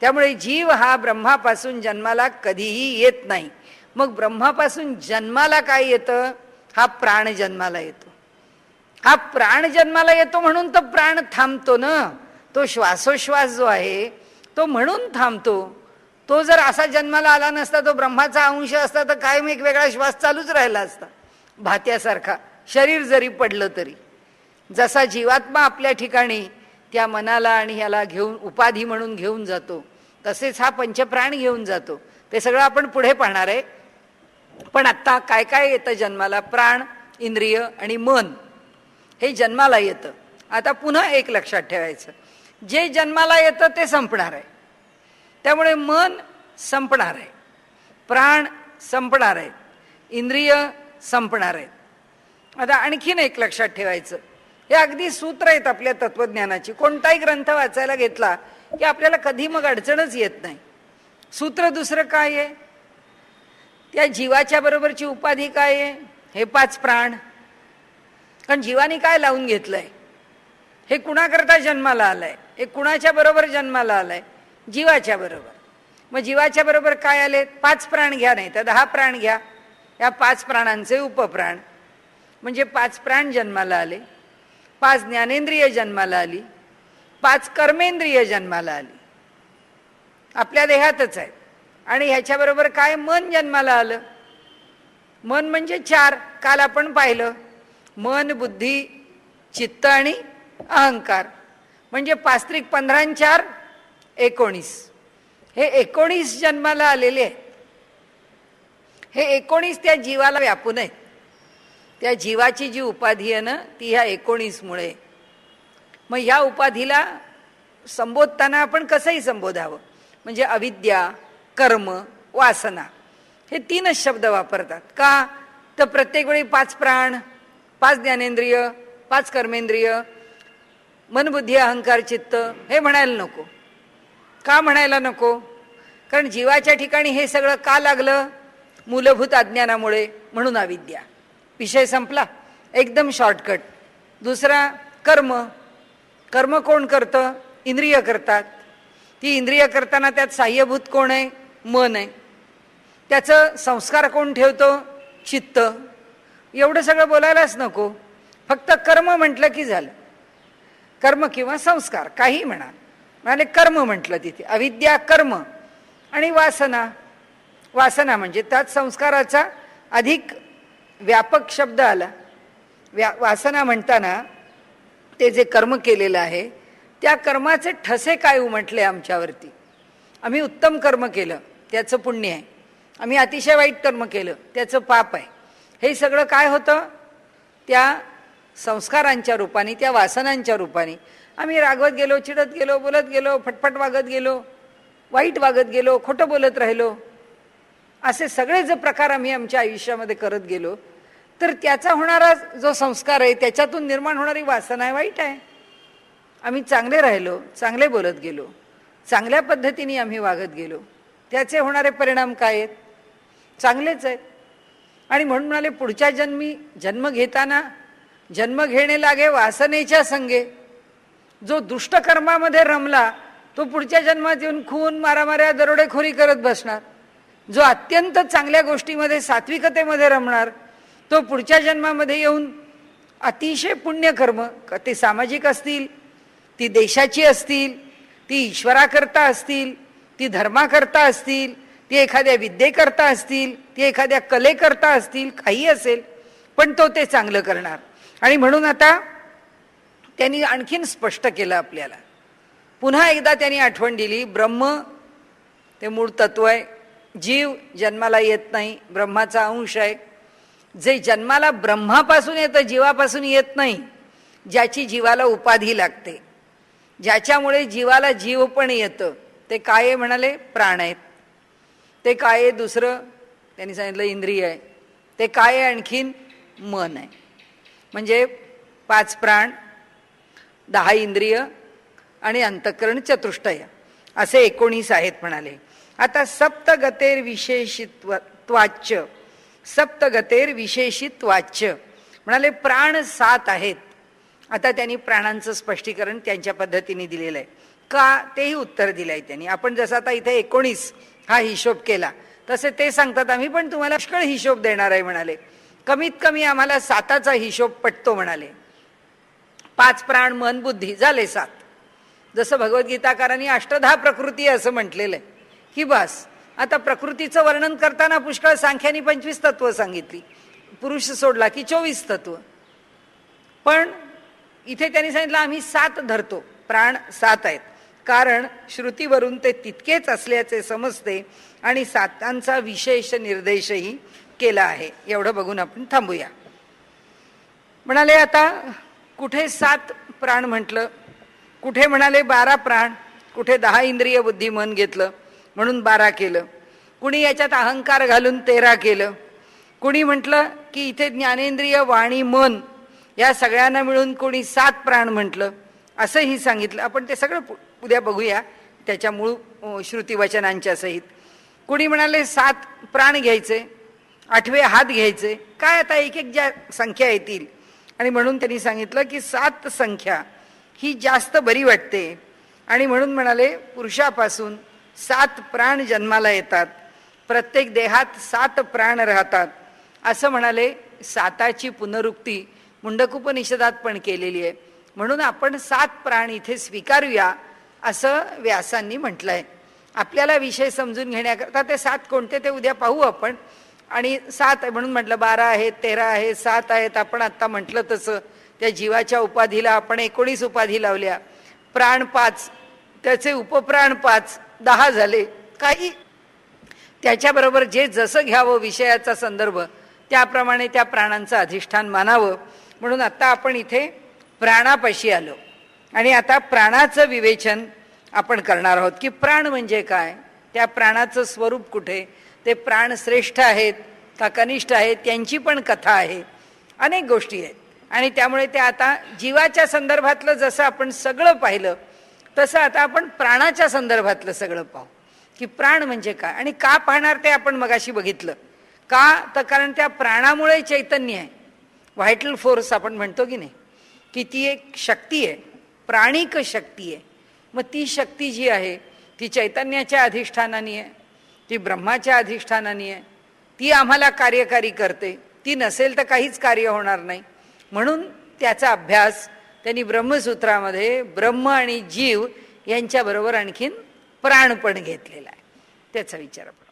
त्यामुळे जीव हा ब्रह्मापासून जन्माला कधीही येत नाही. मग ब्रह्मापासून जन्माला काय येतं? हा प्राण जन्माला येतो. हा प्राण जन्माला येतो म्हणून तर प्राण थांबतो ना. तो श्वासोश्वास जो आहे तो म्हणून थांबतो. तो जर असा जन्माला आला नसता, तो ब्रह्माचा अंश असता तर कायम एक वेगळा श्वास चालूच राहिला असता भात्यासारखा, शरीर जरी पडलं तरी. जसा जीवात्मा आपल्या ठिकाणी त्या मनाला आणि ह्याला घेऊन उपाधी म्हणून घेऊन जातो, तसेच हा पंचप्राण घेऊन जातो. ते सगळं आपण पुढे पाहणार आहे. पण आत्ता काय काय येतं जन्माला? प्राण, इंद्रिय आणि मन हे जन्माला येतं. आता पुन्हा एक लक्षात ठेवायचं, जे जन्माला येतं ते संपणार आहे. त्यामुळे मन संपणार आहे, प्राण संपणार आहे, इंद्रिय संपणार आहेत. आता आणखीन एक लक्षात ठेवायचं, हे अगदी सूत्र आहेत आपल्या तत्वज्ञानाची. कोणताही ग्रंथ वाचायला घेतला की आपल्याला कधी मग अडचणच येत नाही. सूत्र दुसरं काय आहे? त्या जीवाच्या बरोबरची उपाधी काय आहे? हे 5 प्राण. कारण जीवाने काय लावून घेतलंय? हे कुणाकरता जन्माला आलंय? हे कुणाच्या बरोबर जन्माला आलंय? जीवाच्या बरोबर. मग जीवाच्या बरोबर काय आले? 5 प्राण घ्या, नाही तर 10 प्राण घ्या. या 5 प्राणांचे उपप्राण म्हणजे 5 प्राण जन्माला आले, 5 ज्ञानेंद्रिय जन्माला आली, 5 कर्मेंद्रिय जन्माला आली, आपल्या देहातच आहे. आणि ह्याच्याबरोबर काय? मन जन्माला आलं. मन म्हणजे 4. काल आपण पाहिलं, मन, बुद्धी, चित्त आणि अहंकार. म्हणजे 5 त्रिक 15 आणि 4 19. हे 19 जन्माला आलेले आहेत. हे 19 त्या जीवाला व्यापून आहेत. त्या जीवाची जी उपाधी आहे ना, ती ह्या 19 मुळे. मग ह्या उपाधीला संबोधताना आपण कसंही संबोधावं. म्हणजे अविद्या, कर्म, वासना हे 3च शब्द वापरतात. का? तर प्रत्येक वेळी 5 प्राण, 5 ज्ञानेंद्रिय, 5 कर्मेंद्रिय, मन, बुद्धी, अहंकार, चित्त हे म्हणायला नको. का म्हणायला नको? कारण जीवाच्या ठिकाणी हे सगळं का लागलं? मूलभूत अज्ञानामुळे, म्हणून अविद्या. विषय संपला, एकदम शॉर्टकट. दुसरा कर्म. कर्म कोण करतं? इंद्रिय करतात. ती इंद्रिय करताना त्यात साह्यभूत कोण आहे? मन आहे. त्याचं संस्कार कोण ठेवतो? चित्त. एवढं सगळं बोलायलाच नको, फक्त कर्म म्हटलं की झालं. कर्म किंवा संस्कार काही म्हणा, म्हणाले कर्म म्हटलं तिथे. अविद्या, कर्म आणि वासना. वासना म्हणजे त्यात संस्काराचा अधिक व्यापक शब्द आला. वासना म्हणताना ते जे कर्म केलेलं आहे त्या कर्माचे ठसे काय उमटले आमच्यावरती. आम्ही उत्तम कर्म केलं त्याचं पुण्य आहे, आम्ही अतिशय वाईट कर्म केलं त्याचं पाप आहे. हे सगळं काय होतं? त्या संस्कारांच्या रूपाने, त्या वासनांच्या रूपाने आम्ही रागवत गेलो, चिडत गेलो, बोलत गेलो, फटफट वागत गेलो, वाईट वागत गेलो, खोटं बोलत राहिलो. असे सगळे जे प्रकार आम्ही आमच्या आयुष्यामध्ये करत गेलो, तर त्याचा होणारा जो संस्कार आहे, त्याच्यातून निर्माण होणारी वासना आहे, वाईट आहे. आम्ही चांगले राहिलो, चांगले बोलत गेलो, चांगल्या पद्धतीने आम्ही वागत गेलो, त्याचे होणारे परिणाम काय आहेत? चांगलेच आहेत. आणि म्हणून म्हणाले पुढच्या जन्मी जन्म घेताना जन्म घेणे लागे वासनेच्या संगे. जो दुष्ट कर्मामध्ये रमला तो पुढच्या जन्मात येऊन खून, मारामाऱ्या, दरोडेखोरी करत बसणार. जो अत्यंत चांगल्या गोष्टीमध्ये, सात्विकतेमध्ये रमणार, तो पुढच्या जन्मामध्ये येऊन अतिशय पुण्यकर्म, ते सामाजिक असतील, ती देशाची असतील, ती ईश्वराकरता असतील, ती धर्माकरता असतील, ती एखाद्या विद्येकरता असतील, ती एखाद्या कलेकरता असतील, काही असेल, पण तो ते चांगलं करणार. आणि म्हणून आता त्यांनी आणखीन स्पष्ट केलं आपल्याला. पुन्हा एकदा त्यांनी आठवण दिली, ब्रह्म ते मूळ तत्व आहे, जीव जन्माला येत नाही, ब्रह्माचा अंश आहे. जे जन्माला ब्रह्मापासून येतं, जीवापासून येत नाही. ज्याची जीवाला उपाधी लागते, ज्याच्यामुळे जीवाला जीव पण येतं, ते काय आहे म्हणाले? प्राण आहेत. ते काय आहे? दुसरं त्यांनी सांगितलं इंद्रिय आहे. ते काय आहे? आणखीन मन आहे. म्हणजे 5 प्राण, 10 इंद्रिय आणि अंतःकरण चतुष्टय असे 19 आहेत म्हणाले. आता सप्तगतेर विशेषित्वाच्य, सप्तगतेर विशेषित्वाच्य म्हणाले प्राण 7 आहेत. आता त्यांनी प्राणांचं स्पष्टीकरण त्यांच्या पद्धतीने दिलेलं आहे. का? तेही उत्तर दिलं आहे त्यांनी. आपण जसं आता इथे 19 हा हिशोब केला, तसे ते सांगतात आम्ही पण तुम्हाला पुष्कळ हिशोब देणार आहे म्हणाले. कमीत कमी आम्हाला 7चा हिशोब पटतो म्हणाले. 5 प्राण, मन, बुद्धी झाले 7. जसं भगवद्गीताकारांनी अष्टधा प्रकृती असं म्हटलेलं आहे की बस. आता प्रकृतीचं वर्णन करताना पुष्कळ सांख्यानी 25 तत्व सांगितली, पुरुष सोडला की 24 तत्व. पण इथे त्यांनी सांगितलं आम्ही 7 धरतो. प्राण 7 आहेत, कारण श्रुतीवरून ते तितकेच असल्याचे समजते आणि 7 विशेष निर्देशही केला आहे. एवढं बघून आपण थांबूया. म्हणाले आता कुठे 7 प्राण म्हटलं, कुठे म्हणाले 12 प्राण, कुठे 10 इंद्रिय बुद्धी मन घेतलं म्हणून 12 केलं, कुणी याच्यात अहंकार घालून 13 केलं, कुणी म्हटलं की इथे ज्ञानेंद्रिय वाणी मन या सगळ्यांना मिळून कोणी 7 प्राण म्हटलं, असंही सांगितलं. आपण ते सगळं उद्या बघूया त्याच्या मूळ श्रुतीवचनांच्या सहित. कुणी म्हणाले 7 प्राण घ्यायचे, 8वे हात घ्यायचे, काय आता एक एक ज्या संख्या येतील, आणि म्हणून त्यांनी सांगितलं की 7 संख्या ही जास्त बरी वाटते, आणि म्हणून म्हणाले पुरुषापासून 7 प्राण जन्माला येतात, प्रत्येक देहात 7 प्राण राहतात, असं म्हणाले. 7ची पुनरुक्ती मुंडकोपनिषदात पण केलेली आहे, म्हणून आपण 7 प्राण इथे स्वीकारूया असं व्यासांनी म्हटलंय. आपल्याला विषय समजून घेण्याकरता ते 7 कोणते ते उद्या पाहू आपण. आणि 7 म्हणून म्हटलं 12 आहेत, 13 आहेत, 7 आहेत. आपण आत्ता म्हटलं तसं त्या जीवाच्या उपाधीला आपण 19 उपाधी लावल्या, प्राण 5, त्याचे उपप्राण 5, 10 झाले. काही त्याच्याबरोबर जे जसं घ्यावं विषयाचा संदर्भ त्याप्रमाणे त्या प्राणांचं अधिष्ठान मानावं. म्हणून आता आपण इथे प्राणापाशी आलो आणि आता प्राणाचं विवेचन आपण करणार आहोत की प्राण म्हणजे काय, त्या प्राणाचं स्वरूप कुठे, ते प्राण श्रेष्ठ आहेत का कनिष्ठ आहेत, त्यांची पण कथा आहे, अनेक गोष्टी आहेत. आणि त्यामुळे ते आता जीवाच्या संदर्भातलं जसं आपण सगळं पाहिलं तसं आता आपण प्राणाच्या संदर्भातलं सगळं पाहू की प्राण म्हणजे काय. आणि का पाहणार ते आपण मगाशी बघितलं. का तर कारण त्या प्राणामुळे चैतन्य आहे, व्हायटल फोर्स आपण म्हणतो की नाही, की ती एक शक्ती आहे, प्राणिक शक्ती आहे. मग ती शक्ती जी आहे ती चैतन्याच्या अधिष्ठानाने आहे, ती ब्रह्माच्या अधिष्ठानाने आहे, ती आम्हाला कार्यकारी करते. ती नसेल तर काहीच कार्य होणार नाही. म्हणून त्याचा अभ्यास त्यांनी ब्रह्मसूत्रामध्ये ब्रह्म आणि जीव यांच्याबरोबर आणखीन प्राण पण घेतलेला आहे. त्याचा विचार आपण